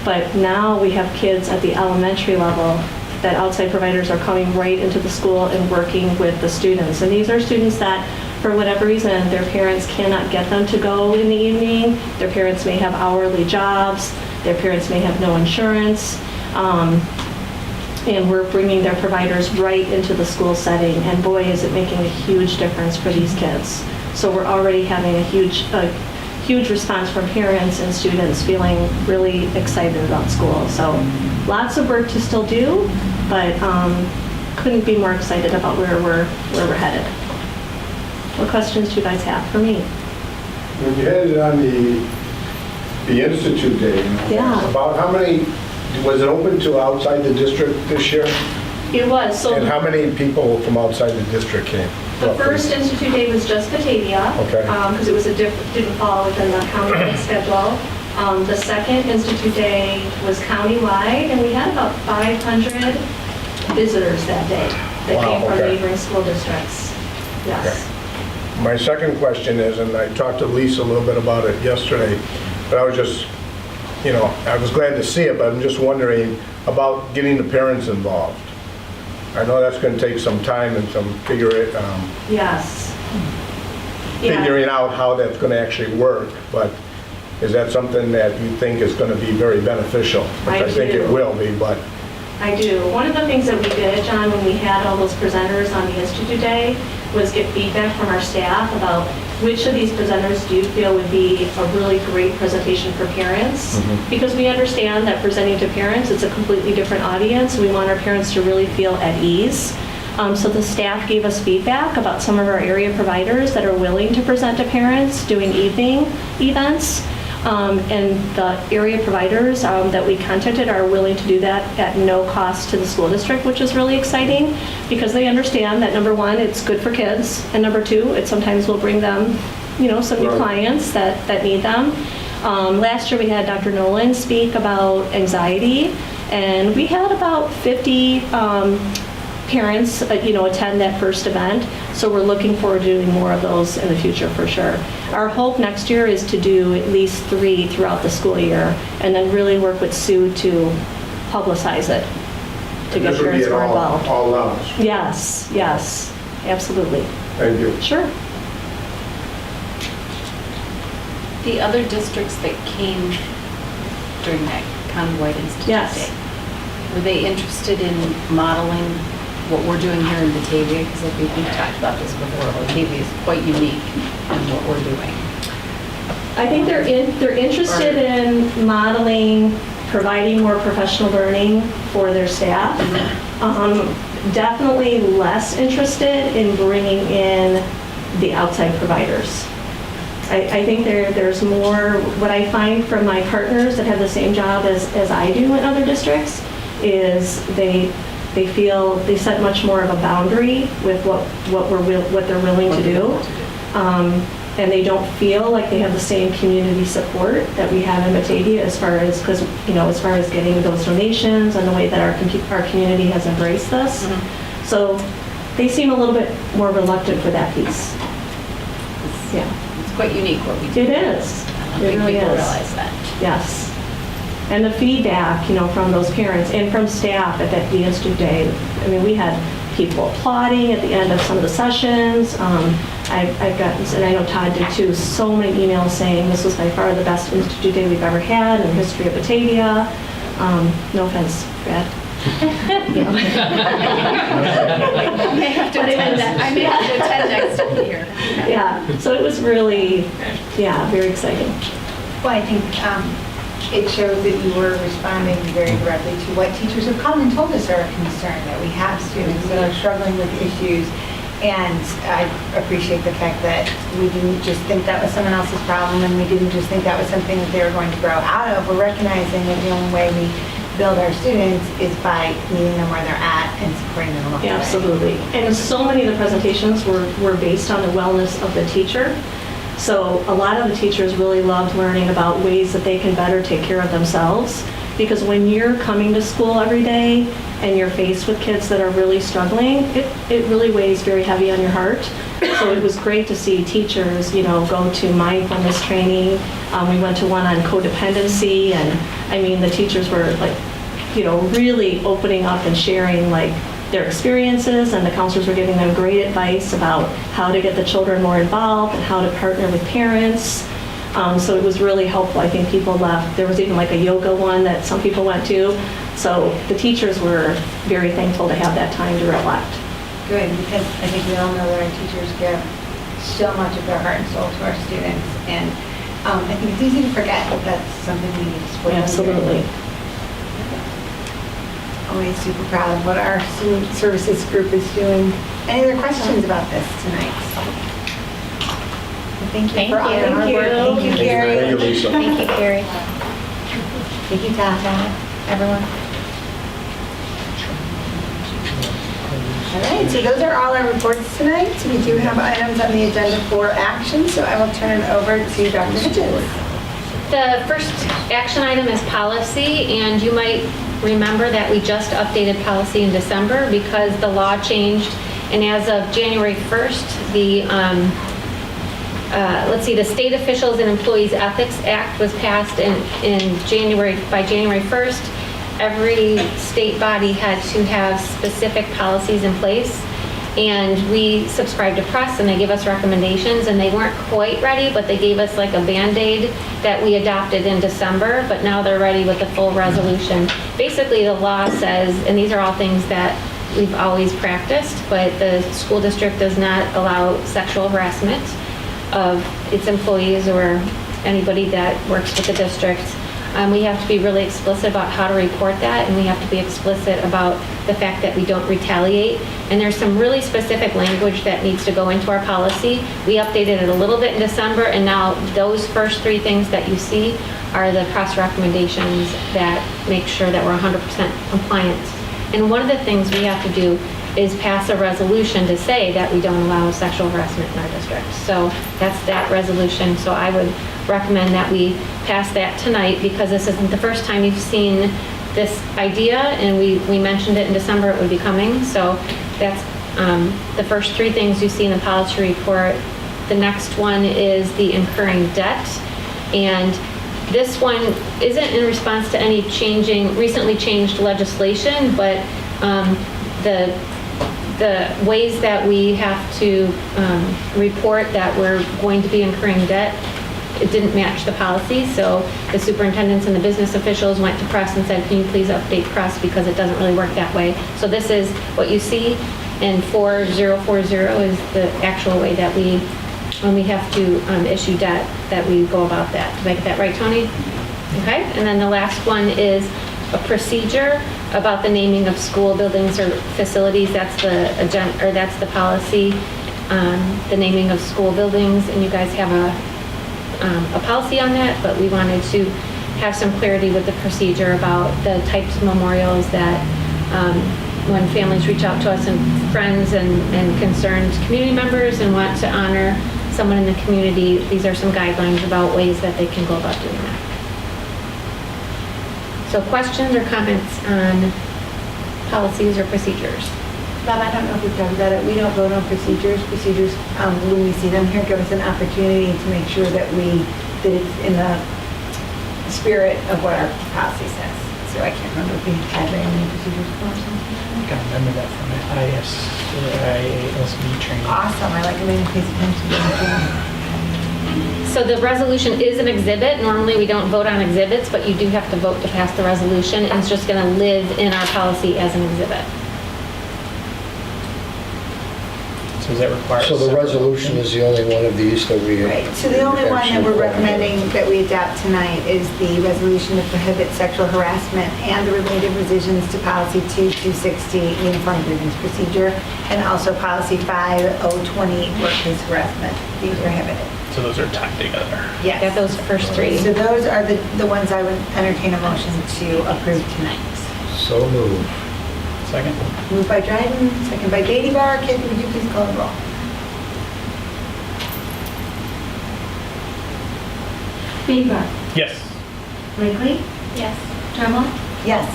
but now we have kids at the elementary level that outside providers are coming right into the school and working with the students. And these are students that, for whatever reason, their parents cannot get them to go in the evening. Their parents may have hourly jobs. Their parents may have no insurance. And we're bringing their providers right into the school setting. And boy, is it making a huge difference for these kids. So we're already having a huge response from parents and students feeling really excited about school. So lots of work to still do, but couldn't be more excited about where we're headed. What questions do you guys have for me? When you had it on the Institute Day, Yeah. about how many, was it open to outside the district this year? It was. So And how many people from outside the district came? the first Institute Day was just Batavia, Okay. because it was didn't fall within the county schedule. The second Institute Day was countywide, and we had about 500 visitors that day that Wow, came from okay. neighboring school districts. Yes. My second question is, and I talked to Lisa a little bit about it yesterday, but I was just, I was glad to see it, but I'm just wondering about getting the parents involved. I know that's going to take some time and some Yes. Yeah. figuring out how that's going to actually work, but is that something that you think is going to be very beneficial? Which I think it do. will be, but I do. One of the things that we did, John, when we had all those presenters on the Institute Day, was get feedback from our staff about which of these presenters do you feel would be a really great presentation for parents? Mm-hmm. Because we understand that presenting to parents, it's a completely different audience. We want our parents to really feel at ease. So the staff gave us feedback about some of our area providers that are willing to present to parents doing evening events. And the area providers that we contacted are willing to do that at no cost to the school district, which is really exciting because they understand that, number one, it's good for kids, and number two, it sometimes will bring them, some new clients that need them. Last year we had Dr. Nolan speak about anxiety, and we had about 50 parents, attend that first event. So we're looking forward to doing more of those in the future for sure. Our hope next year is to do at least 3 throughout the school year, and then really work with Sue to publicize it, to get parents more involved. All levels. Yes, absolutely. Thank you. Sure. The other districts that came during that Convoy Institute Yes. Day, were they interested in modeling what we're doing here in Batavia? Because I think we've talked about this before. Batavia is quite unique in what we're doing. I think they're interested in modeling, providing more professional learning for their staff. Definitely less interested in bringing in the outside providers. I think there's more, what I find from my partners that have the same job as I do in other districts is they feel they set much more of a boundary with what they're willing to do. And they don't feel like they have the same community support that we have in Batavia as far as getting those donations and the way that our community has embraced this. Mm-hmm. So they seem a little bit more reluctant for that piece. Yeah. It's quite unique what we do. It is. I don't It think really people is. realize that. Yes. And the feedback, from those parents and from staff at the Institute Day. I mean, we had people applauding at the end of some of the sessions. I've gotten, and I know Todd did too, so many emails saying this was by far the best Institute Day we've ever had in the history of Batavia. No offense, Brad. I may have to attend next year. Yeah, so it was really, very exciting. Well, I think it shows that you were responding very directly to what teachers have come and told us are a concern, that we have students that are struggling with issues. And I appreciate the fact that we didn't just think that was someone else's problem, and we didn't just think that was something that they were going to grow out of. We're recognizing that the only way we build our students is by meeting them where they're at and supporting them along the way. Absolutely. And so many of the presentations were based on the wellness of the teacher. So a lot of the teachers really loved learning about ways that they can better take care of themselves. Because when you're coming to school every day and you're faced with kids that are really struggling, it really weighs very heavy on your heart. So it was great to see teachers, go to mindfulness training. We went to one on codependency, and I mean, the teachers were really opening up and sharing their experiences, and the counselors were giving them great advice about how to get the children more involved and how to partner with parents. So it was really helpful. I think people left. There was even a yoga one that some people went to. So the teachers were very thankful to have that time to reflect. Good, because I think we all know that our teachers give so much of their heart and soul to our students. And I think it's easy to forget that that's something we need to support. Absolutely. Always super proud of what our student services group is doing. Any other questions about this tonight? Thank you for all your hard work. Thank you, Carrie. Thank you, Lisa. Thank you, Carrie. Thank you, Tata, everyone. All right, so those are all our reports tonight. We do have items on the agenda for action, so I will turn it over to Dr. Hitchens. The first action item is policy, and you might remember that we just updated policy in December because the law changed, and as of January 1st, the State Officials and Employees Ethics Act was passed by January 1st. Every state body had to have specific policies in place, and we subscribed to press, and they give us recommendations, and they weren't quite ready, but they gave us like a Band-Aid that we adopted in December, but now they're ready with the full resolution. Basically, the law says, and these are all things that we've always practiced, but the school district does not allow sexual harassment of its employees or anybody that works with the district. We have to be really explicit about how to report that, and we have to be explicit about the fact that we don't retaliate. And there's some really specific language that needs to go into our policy. We updated it a little bit in December, and now those first 3 things that you see are the press recommendations that make sure that we're 100% compliant. And one of the things we have to do is pass a resolution to say that we don't allow sexual harassment in our district. So that's that resolution. So I would recommend that we pass that tonight, because this isn't the first time you've seen this idea, and we mentioned it in December it would be coming. So that's the first 3 things you see in the policy report. The next one is the incurring debt. And this one isn't in response to any recently changed legislation, but the ways that we have to report that we're going to be incurring debt, it didn't match the policy. So the superintendents and the business officials went to press and said, can you please update press, because it doesn't really work that way. So this is what you see, and 4040 is the actual way that when we have to issue debt, that we go about that. Did I get that right, Tony? Okay, and then the last one is a procedure about the naming of school buildings or facilities. That's the policy, the naming of school buildings, and you guys have a policy on that, but we wanted to have some clarity with the procedure about the types of memorials that when families reach out to us, and friends and concerned community members, and want to honor someone in the community, these are some guidelines about ways that they can go about doing that. So questions or comments on policies or procedures? Bob, I don't know if we've talked about it. We don't vote on procedures. Procedures, when we see them here, give us an opportunity to make sure that that it's in the spirit of what our policy says. So I can't remember if we had very many procedures or something. I can remember that from my IASB training. Awesome. I like the way you pay attention to that. So the resolution is an exhibit. Normally, we don't vote on exhibits, but you do have to vote to pass the resolution, and it's just going to live in our policy as an exhibit. So does that require? So the resolution is the only one of these that we... Right, so the only one that we're recommending that we adopt tonight is the resolution to prohibit sexual harassment and the related revisions to policy 2260, uniform grievance procedure, and also policy 5020, workplace harassment, be prohibited. So those are tied together. Yes. Got those first 3. So those are the ones I would entertain a motion to approve tonight. So moved. Second? Moved by Dryden, second by Beatty Bar. Kid, would you please call the roll? Beaver, Yes. Blakely, Yes. Trumbull, Yes.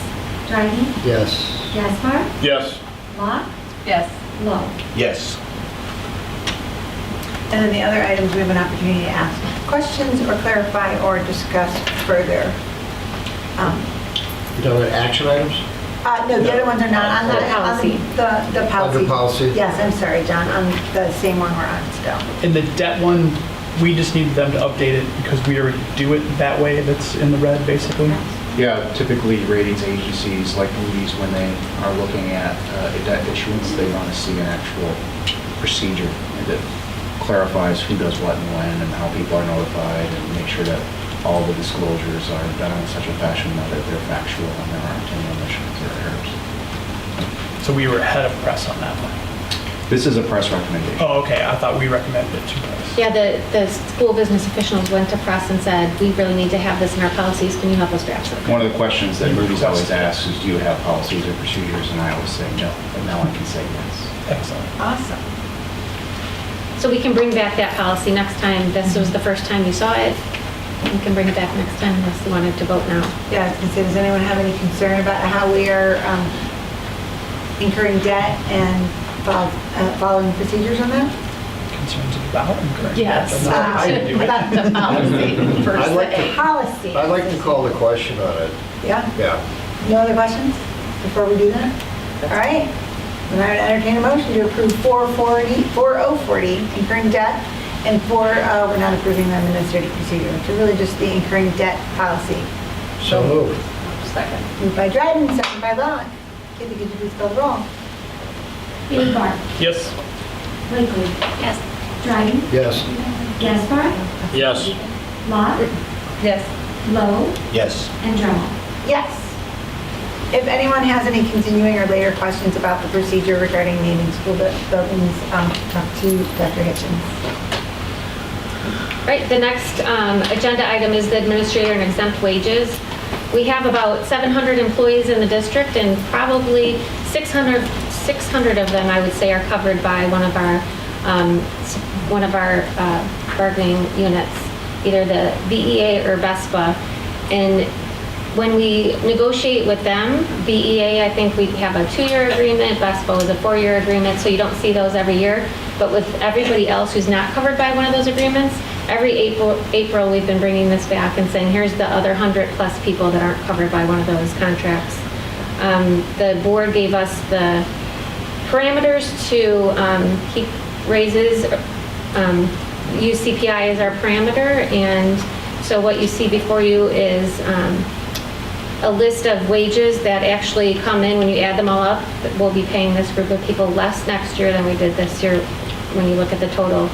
Dryden, Yes. Gaspar, Yes. Locke, Yes. Lowe. Yes. And then the other items, we have an opportunity to ask questions or clarify or discuss further. You done with action items? No, the other ones are not on The the policy. The policy. Under policy? Yes, I'm sorry, John, on the same one we're on still. In the debt one, we just needed them to update it because we already do it that way. That's in the red, basically. Yeah, typically ratings agencies like Moody's, when they are looking at a debt issuance, they want to see an actual procedure that clarifies who does what and when and how people are notified, and make sure that all the disclosures are done in such a fashion that they're factual and there aren't any omissions or errors. So we were ahead of press on that one. This is a press recommendation. Oh, okay. I thought we recommended it to press. Yeah, the school business officials went to press and said, we really need to have this in our policies. Can you help us draft something? One of the questions that Moody's always asks is, do you have policies or procedures? And I always say no, but now I can say yes. Excellent. Awesome. So we can bring back that policy next time. This was the first time you saw it. We can bring it back next time unless you wanted to vote now. Yeah, I was gonna say, does anyone have any concern about how we are incurring debt and following procedures on that? Concerns about incurring Yes. debt, but not how you do it. About the policy, per I'd like se. Policy. I'd like to call the question on it. Yeah? Yeah. No other questions before we do that? All right. Then I would entertain a motion to approve 4040, incurring debt, and we're not approving the administrative procedure, which is really just the incurring debt policy. So moved. Second. Moved by Dryden, second by Locke. Kitty, could you please call the roll? Beaver, Yes. Blakely, Yes. Dryden, Yes. Gaspar, Yes. Locke, Yes. Lowe, Yes. and Dremel. Yes. If anyone has any continuing or later questions about the procedure regarding naming school buildings, talk to Dr. Hitchens. Right, the next agenda item is the administrator and exempt wages. We have about 700 employees in the district, and probably 600 of them, I would say, are covered by one of our bargaining units, either the BEA or BESPA. And when we negotiate with them, BEA, I think we have a 2-year agreement, BESPA is a 4-year agreement, so you don't see those every year. But with everybody else who's not covered by one of those agreements, every April we've been bringing this back and saying, here's the other 100+ people that aren't covered by one of those contracts. The board gave us the parameters to keep raises, use CPI as our parameter, and so what you see before you is a list of wages that actually come in. When you add them all up, we'll be paying this group of people less next year than we did this year when you look at the total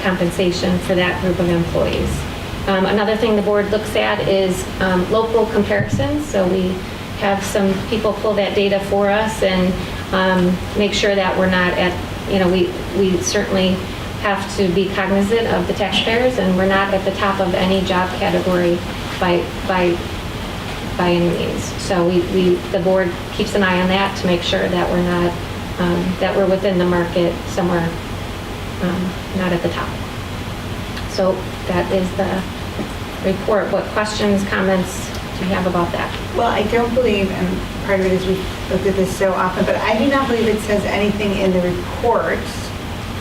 compensation for that group of employees. Another thing the board looks at is local comparisons. So we have some people pull that data for us and make sure that we're not at, we certainly have to be cognizant of the taxpayers, and we're not at the top of any job category by any means. So the board keeps an eye on that to make sure that we're not, that we're within the market somewhere, not at the top. So that is the report. What questions, comments do you have about that? Well, I don't believe, and part of it is we've looked at this so often, but I do not believe it says anything in the reports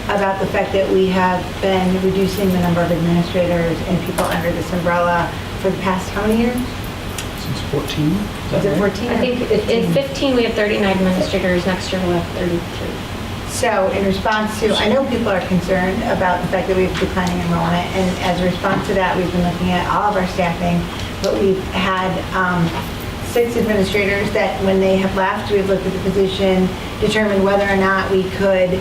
about the fact that we have been reducing the number of administrators and people under this umbrella for the past how many years? Since 14? Is it 14? I think in 15 we have 39 administrators. Next year we'll have 33. So in response to, I know people are concerned about the fact that we have declining enrollment, and as a response to that, we've been looking at all of our staffing, but we've had 6 administrators that when they have left, we've looked at the position, determined whether or not we could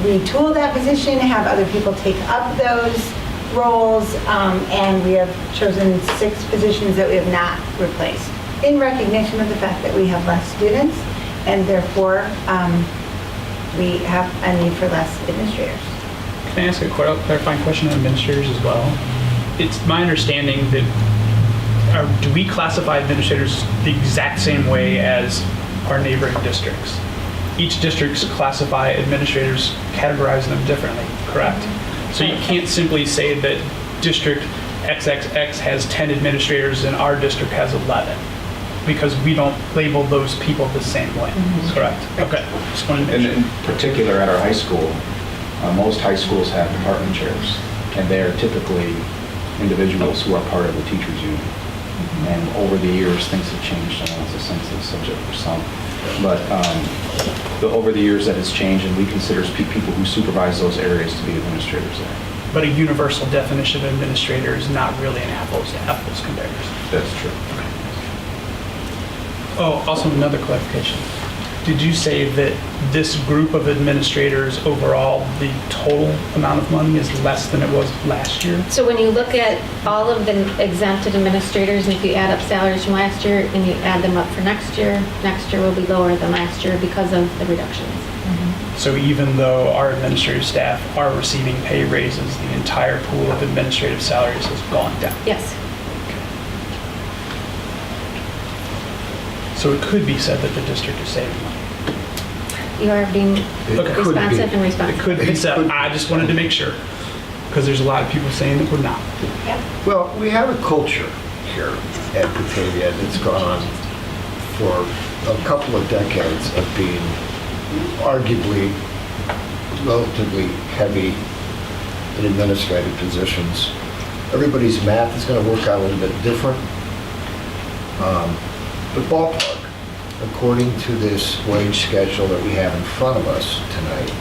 retool that position, have other people take up those roles, and we have chosen 6 positions that we have not replaced in recognition of the fact that we have less students, and therefore we have a need for less administrators. Can I ask a clarifying question on administrators as well? It's my understanding that, do we classify administrators the exact same way as our neighboring districts? Each districts classify administrators, categorize them differently, correct? So you can't simply say that District XXX has 10 administrators and our district has 11, because we don't label those people the same way, correct? Okay, just wanted to make sure. In particular, at our high school, most high schools have department chairs, and they are typically individuals who are part of the teachers union. And over the years, things have changed. I know it's a sensitive subject for some, but over the years that has changed, and we consider people who supervise those areas to be administrators there. But a universal definition of administrator is not really an apples to apples comparison. That's true. Oh, also another clarification. Did you say that this group of administrators overall, the total amount of money is less than it was last year? So when you look at all of the exempted administrators, and if you add up salaries from last year and you add them up for next year will be lower than last year because of the reductions. So even though our administrative staff are receiving pay raises, the entire pool of administrative salaries has gone down? Yes. So it could be said that the district is saving money. You are being responsive and It responsive. could be said. I just wanted to make sure, because there's a lot of people saying that we're not. Well, we have a culture here at Batavia that's gone on for a couple of decades of being arguably relatively heavy in administrative positions. Everybody's math is going to work out a little bit different. But ballpark, according to this wage schedule that we have in front of us tonight,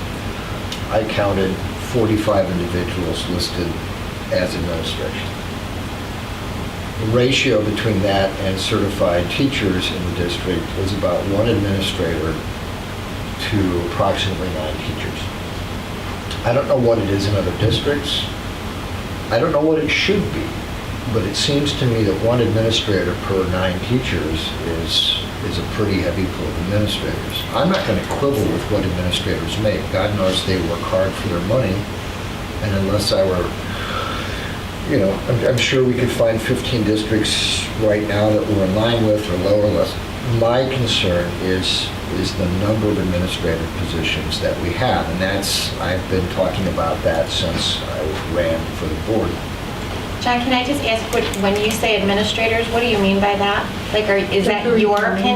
I counted 45 individuals listed as administration. The ratio between that and certified teachers in the district was about 1 administrator to approximately 9 teachers. I don't know what it is in other districts. I don't know what it should be, but it seems to me that one administrator per 9 teachers is a pretty heavy pool of administrators. I'm not going to quibble with what administrators make. God knows they work hard for their money, and unless I were, I'm sure we could find 15 districts right now that we're in line with or lower or less. My concern is the number of administrative positions that we have, and I've been talking about that since I ran for the board. John, can I just ask, when you say administrators, what do you mean by that? Like, is that your opinion?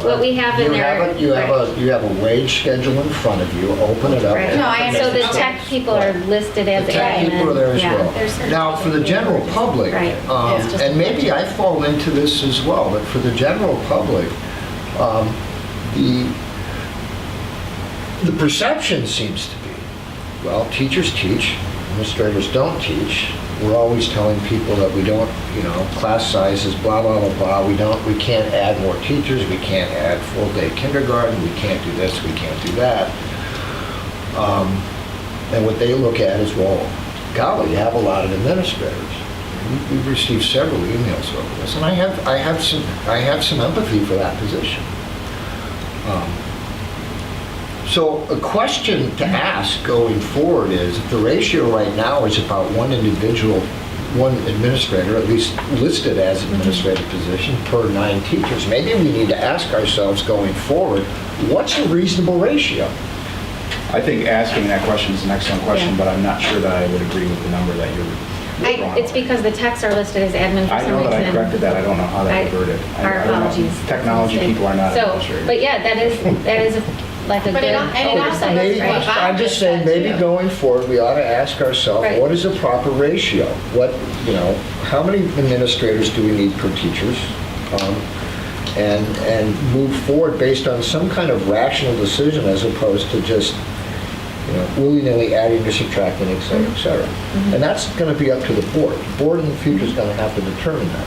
What we have in there. You have a wage schedule in front of you, open it up. Right. No, I understand. So the tech people are listed as The tech people are there as well. Yeah. Now, for the general public, and maybe I fall into this as well, but for the general public, the perception seems to be, well, teachers teach, administrators don't teach. We're always telling people that we don't, class sizes, blah, blah, blah, blah. We can't add more teachers. We can't add full-day kindergarten. We can't do this. We can't do that. And what they look at is, well, golly, you have a lot of administrators. We've received several emails over this, and I have some empathy for that position. So a question to ask going forward is, if the ratio right now is about one administrator, at least listed as administrative position, per 9 teachers, maybe we need to ask ourselves going forward, what's a reasonable ratio? I think asking that question is an excellent question, but I'm not sure that I would agree with the number that you're throwing It's because the techs are listed as admin for I some know reason. that I corrected that. I don't know how that diverted. Our apologies. Technology people are not administrators. But yeah, that is like a But good it also oversight, Maybe, right? I'm just saying, maybe going forward, we ought to ask ourselves, Right. what is a proper ratio? How many administrators do we need per teachers? And move forward based on some kind of rational decision as opposed to just, willy-nilly adding or subtracting, et cetera, et cetera. And that's going to be up to the board. The board in the future is going to have to determine that.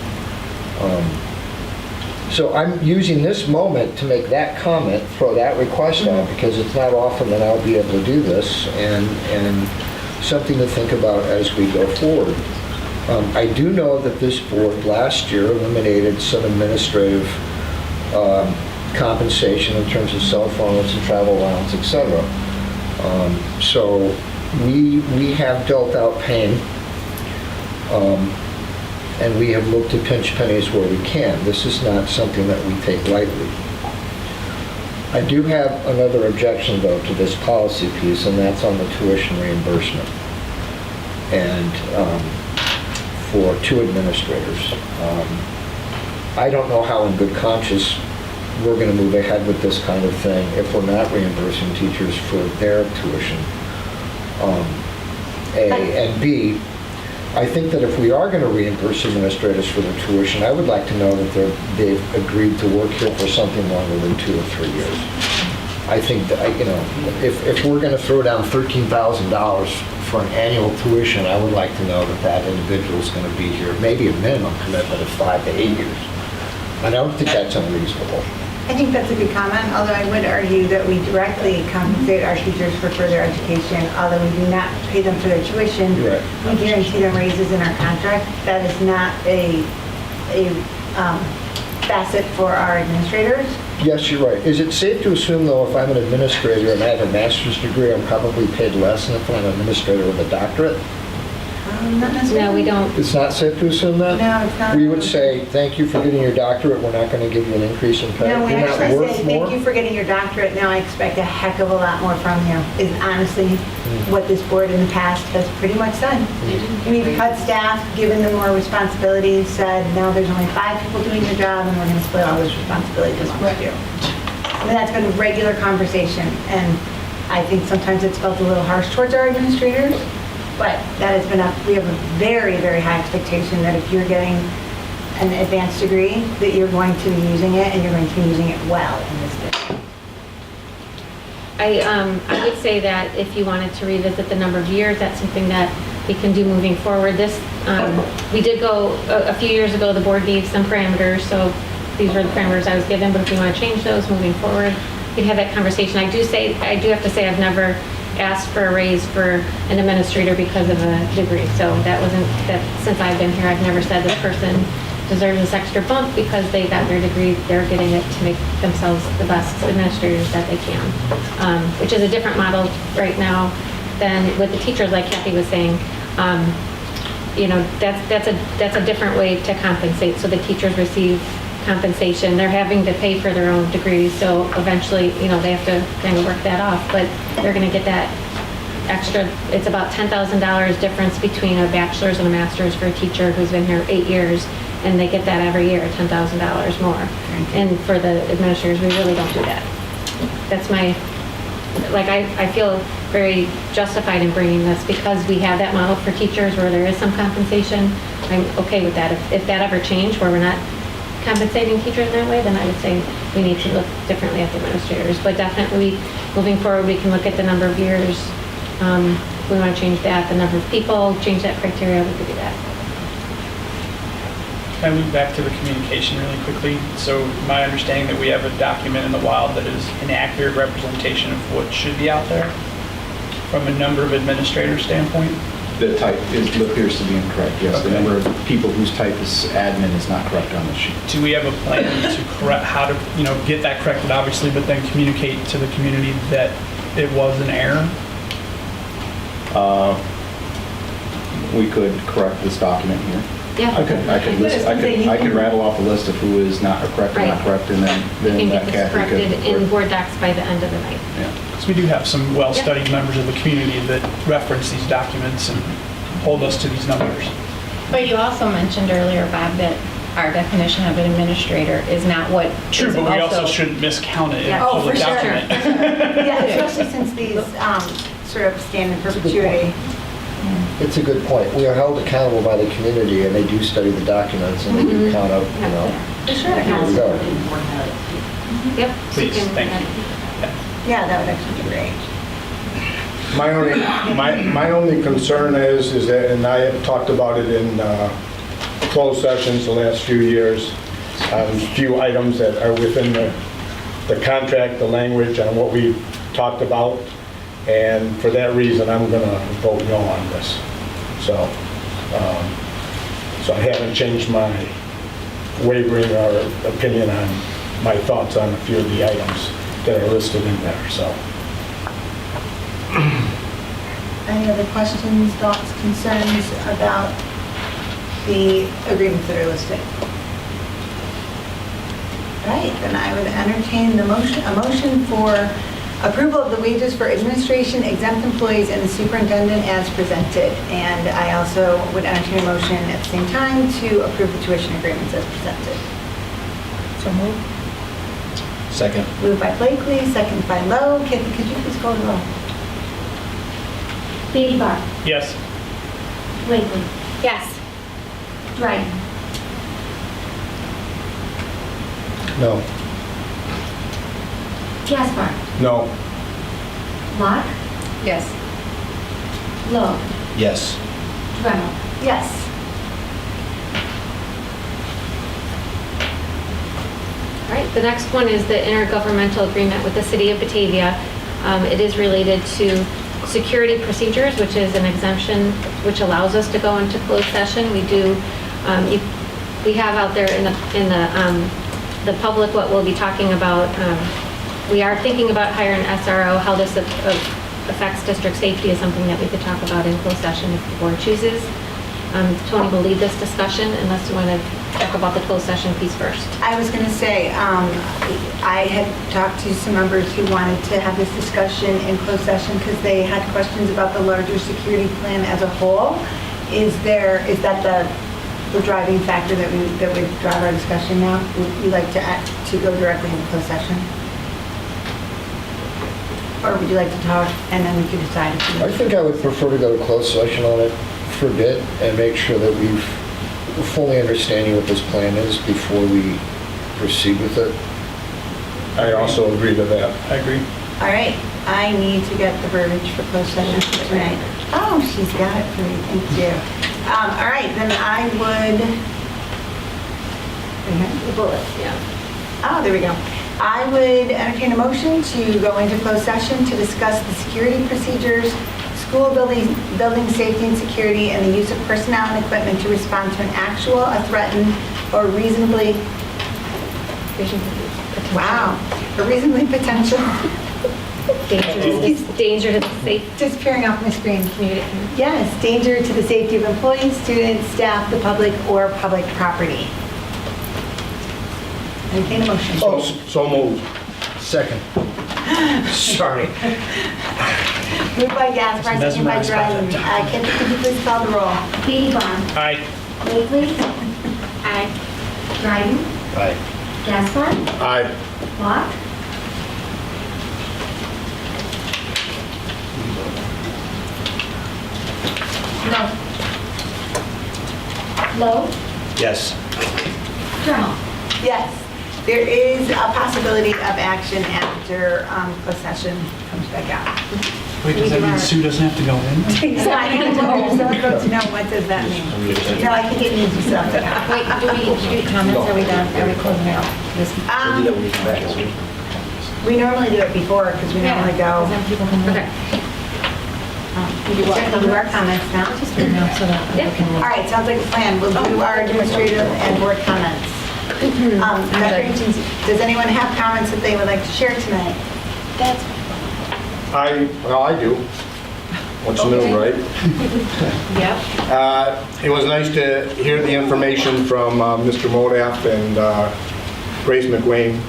So I'm using this moment to make that comment, throw that request out, because it's not often that I'll be able to do this, and something to think about as we go forward. I do know that this board last year eliminated some administrative compensation in terms of cell phones and travel allowance, et cetera. So we have dealt out pain. And we have looked to pinch pennies where we can. This is not something that we take lightly. I do have another objection, though, to this policy piece, and that's on the tuition reimbursement. And for 2 administrators. I don't know how in good conscience we're going to move ahead with this kind of thing if we're not reimbursing teachers for their tuition. A, and B, I think that if we are going to reimburse administrators for their tuition, I would like to know that they've agreed to work here for something longer than 2 or 3 years. I think that, if we're going to throw down $13,000 for an annual tuition, I would like to know that that individual is going to be here, maybe a minimum commitment of 5 to 8 years. And I don't think that's unreasonable. I think that's a good comment, although I would argue that we directly compensate our teachers for further education, although we do not pay them for their tuition. Right. We guarantee them raises in our contract. That is not a facet for our administrators. Yes, you're right. Is it safe to assume, though, if I'm an administrator and I have a master's degree, I'm probably paid less than if I'm an administrator with a doctorate? Not necessarily. No, we don't. It's not safe to assume that? No, it's not. We would say, thank you for getting your doctorate, we're not going to give you an increase in pay. No, we You're not actually worth say, more? thank you for getting your doctorate, now I expect a heck of a lot more from you, is honestly what this board in the past has pretty much done. We've cut staff, given them more responsibilities, said, now there's only 5 people doing your job, and we're going to split all this responsibility amongst you. And that's been a regular conversation, and I think sometimes it's felt a little harsh towards our administrators, but that has been we have a very, very high expectation that if you're getting an advanced degree, that you're going to be using it, and you're going to be using it well in this district. I would say that if you wanted to revisit the number of years, that's something that we can do moving forward. We did go, a few years ago, the board gave some parameters, so these were the parameters I was given, but if we want to change those moving forward, we'd have that conversation. I do have to say I've never asked for a raise for an administrator because of a degree. So since I've been here, I've never said this person deserves this extra bump because they got their degree. They're getting it to make themselves the best administrators that they can, which is a different model right now than with the teachers, like Kathy was saying. That's a different way to compensate. So the teachers receive compensation. They're having to pay for their own degrees, so eventually, they have to kind of work that off, but they're going to get that extra. It's about $10,000 difference between a bachelor's and a master's for a teacher who's been here 8 years, and they get that every year, $10,000 more. And for the administrators, we really don't do that. That's I feel very justified in bringing this because we have that model for teachers where there is some compensation. I'm okay with that. If that ever changed where we're not compensating teachers in that way, then I would say we need to look differently at the administrators. But definitely, moving forward, we can look at the number of years. If we want to change that, the number of people, change that criteria, we could do that. Can I move back to the communication really quickly? So my understanding that we have a document in the wild that is an accurate representation of what should be out there from a number of administrators standpoint? The type appears to be incorrect, yes. Okay. The number of people whose type is admin is not correct on the sheet. Do we have a plan to correct, how to, get that corrected, obviously, but then communicate to the community that it was an error? We could correct this document here. Yeah. I could rattle off a list of who is not correct or not Right. correct, and then We can get that this Kathy could. corrected in board docs by the end of the night. Because we do have some well-studied members of the community that reference these documents and hold us to these numbers. But you also mentioned earlier, Bob, that our definition of an administrator is not what True, is but we also shouldn't miscount it in a Oh, for public sure. document. Yeah, especially since these sort of stand in perpetuity. It's a good point. We are held accountable by the community, and they do study the documents, and they do count up, For sure. There we go. Yep. Please, thank you. Yeah, that would actually be great. My only concern is that, and I have talked about it in closed sessions the last few years, few items that are within the contract, the language on what we've talked about, and for that reason, I'm going to vote no on this. So I haven't changed my wavering or opinion on my thoughts on a few of the items that are listed in there, so. Any other questions, thoughts, concerns about the agreements that are listed? Right, then I would entertain a motion for approval of the wages for administration exempt employees and the superintendent as presented. And I also would entertain a motion at the same time to approve the tuition agreements as presented. So moved. Second. Moved by Blakely, second by Lowe. Kathy, could you please call the roll? Baby Bar, Yes. Blakely, Yes. Dryden, No. Gaspar, No. Locke, Yes. Lowe, Yes. Dremel. Yes. All right, the next one is the intergovernmental agreement with the city of Batavia. It is related to security procedures, which is an exemption which allows us to go into closed session. We do, we have out there in the public what we'll be talking about. We are thinking about hiring an SRO. How this affects district safety is something that we could talk about in closed session if the board chooses. Tony will lead this discussion unless you want to talk about the closed session piece first. I was going to say, I had talked to some members who wanted to have this discussion in closed session because they had questions about the larger security plan as a whole. Is that the driving factor that would drive our discussion now? Would you like to go directly into closed session? Or would you like to talk and then we could decide if you... I think I would prefer to go to closed session on it for a bit and make sure that we're fully understanding what this plan is before we proceed with it. I also agree to that. I agree. All right, I need to get the verbiage for closed session for tonight. Oh, she's got it for me, thank you. All right, then I would... The bullet, yeah. Oh, there we go. I would entertain a motion to go into closed session to discuss the security procedures, school building safety and security, and the use of personnel and equipment to respond to an actual, a threatened, or reasonably, a reasonably potential Danger to the safety. disappearing off my screen. Yes, danger to the safety of employees, students, staff, the public, or public property. Entertain a motion. So moved. Second. Sorry. Moved by Gaspar, second by Dryden. Kathy, could you please call the roll? Katie Bond. Aye. Blakely. Aye. Dryden. Aye. Gaspar. Aye. Block. No. Lowe. Yes. Dremel. Yes, there is a possibility of action after closed session comes back out. Wait, does that mean Sue doesn't have to go in? Exactly. No, what does that mean? No, I think it means you still have to. Wait, do we do comments? Are we done? Are we closing out? We normally do it before because we normally go. Then people can. Okay. We do our comments now. Just so that people can. All right, sounds like a plan. We'll do our administrative and board comments. Decorations, does anyone have comments that they would like to share tonight? I do. What's new, right? Yep. It was nice to hear the information from Mr. Modaf and Grace McWayne.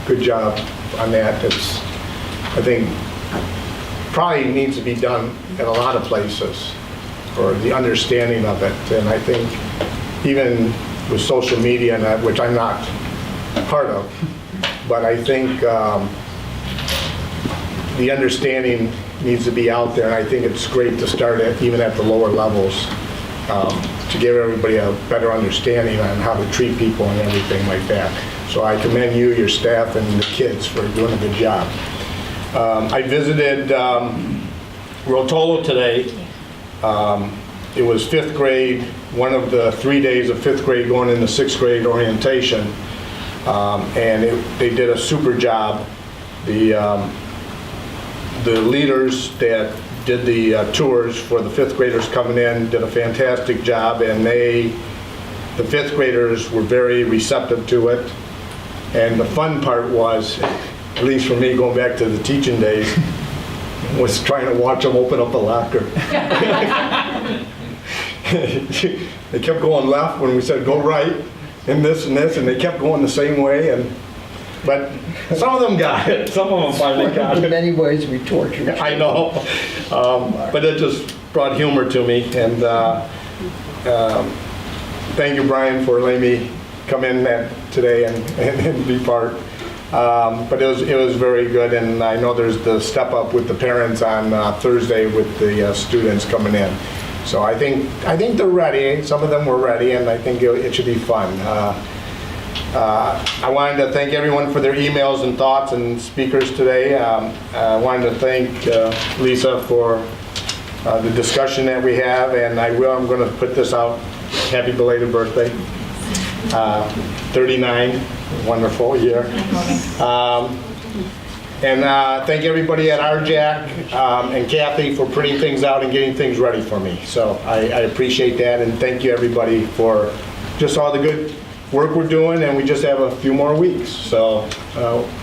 Good job on that. It's, I think, probably needs to be done in a lot of places for the understanding of it. And I think even with social media and that, which I'm not part of, but I think the understanding needs to be out there, and I think it's great to start it even at the lower levels to give everybody a better understanding on how to treat people and everything like that. So I commend you, your staff, and the kids for doing a good job. I visited Rotolo today. It was 5th grade, one of the 3 days of 5th grade going into 6th grade orientation, and they did a super job. The leaders that did the tours for the 5th graders coming in did a fantastic job, and the 5th graders were very receptive to it. And the fun part was, at least for me going back to the teaching days, was trying to watch them open up a locker. They kept going left when we said go right, and this, and they kept going the same way. But some of them got it. Some of them finally got it. In many ways, we tortured. I know. But it just brought humor to me. And thank you, Brian, for letting me come in today and be part. But it was very good. And I know there's the step up with the parents on Thursday with the students coming in. So I think they're ready. Some of them were ready, and I think it should be fun. I wanted to thank everyone for their emails and thoughts and speakers today. I wanted to thank Lisa for the discussion that we have, and I'm going to put this out. Happy belated birthday. 39, wonderful year. And thank everybody at RJAC and Kathy for putting things out and getting things ready for me. So I appreciate that, and thank you everybody for just all the good work we're doing, and we just have a few more weeks. So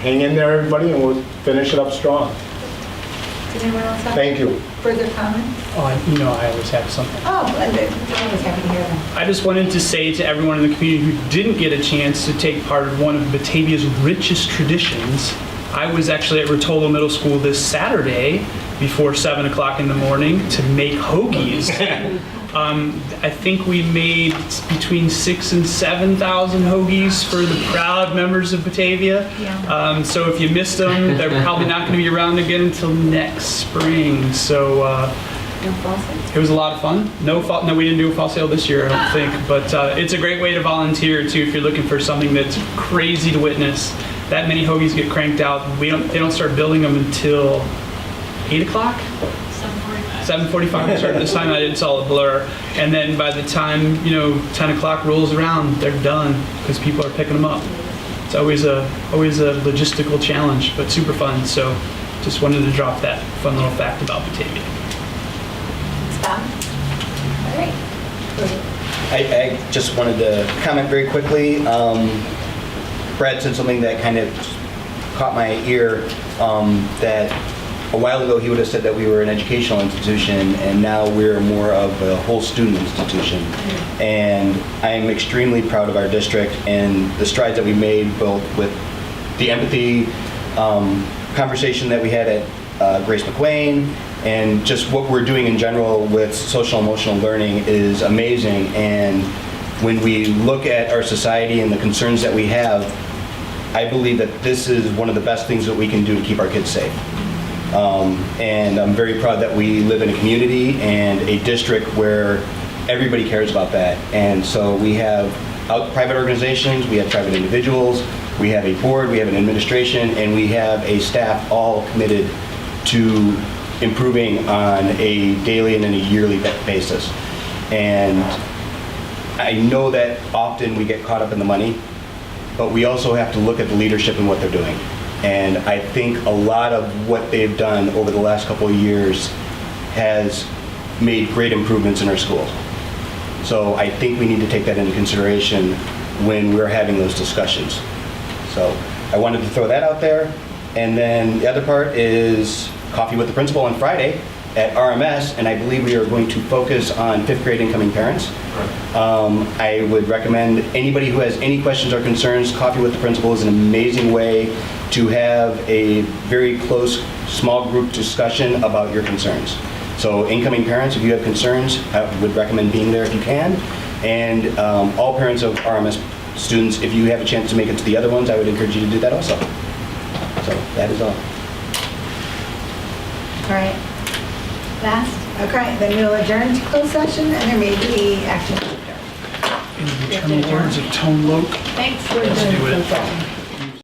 hang in there, everybody, and we'll finish it up strong. Does anyone else have Thank you. further comments? Oh, I always have something. Oh, I'm always happy to hear them. I just wanted to say to everyone in the community who didn't get a chance to take part of one of Batavia's richest traditions, I was actually at Rotolo Middle School this Saturday before 7 o'clock in the morning to make hoagies. I think we made between 6,000 and 7,000 hoagies for the proud members of Batavia. So if you missed them, they're probably not going to be around again until next spring. So it was a lot of fun. No, we didn't do a fall sale this year, I don't think. But it's a great way to volunteer too if you're looking for something that's crazy to witness. That many hoagies get cranked out. They don't start building them until 8 o'clock. 7:45 we started this time. It's all a blur. And then by the time 10 o'clock rolls around, they're done because people are picking them up. It's always a logistical challenge, but super fun. So just wanted to drop that fun little fact about Batavia. Stop. All right. I just wanted to comment very quickly. Brad said something that kind of caught my ear, that a while ago he would have said that we were an educational institution, and now we're more of a whole student institution. And I am extremely proud of our district and the strides that we made, both with the empathy conversation that we had at Grace McWayne, and just what we're doing in general with social emotional learning is amazing. And when we look at our society and the concerns that we have, I believe that this is one of the best things that we can do to keep our kids safe. And I'm very proud that we live in a community and a district where everybody cares about that. And so we have private organizations, we have private individuals, we have a board, we have an administration, and we have a staff all committed to improving on a daily and a yearly basis. And I know that often we get caught up in the money, but we also have to look at the leadership and what they're doing. And I think a lot of what they've done over the last couple of years has made great improvements in our schools. So I think we need to take that into consideration when we're having those discussions. So I wanted to throw that out there. And then the other part is coffee with the principal on Friday at RMS, and I believe we are going to focus on 5th grade incoming parents. I would recommend anybody who has any questions or concerns, coffee with the principal is an amazing way to have a very close, small group discussion about your concerns. So incoming parents, if you have concerns, I would recommend being there if you can. And all parents of RMS students, if you have a chance to make it to the other ones, I would encourage you to do that also. So that is all. All right. Last? Okay, then we'll adjourn to closed session, and there may be action. In the eternal words of Tone Loc, Thanks. let's do it.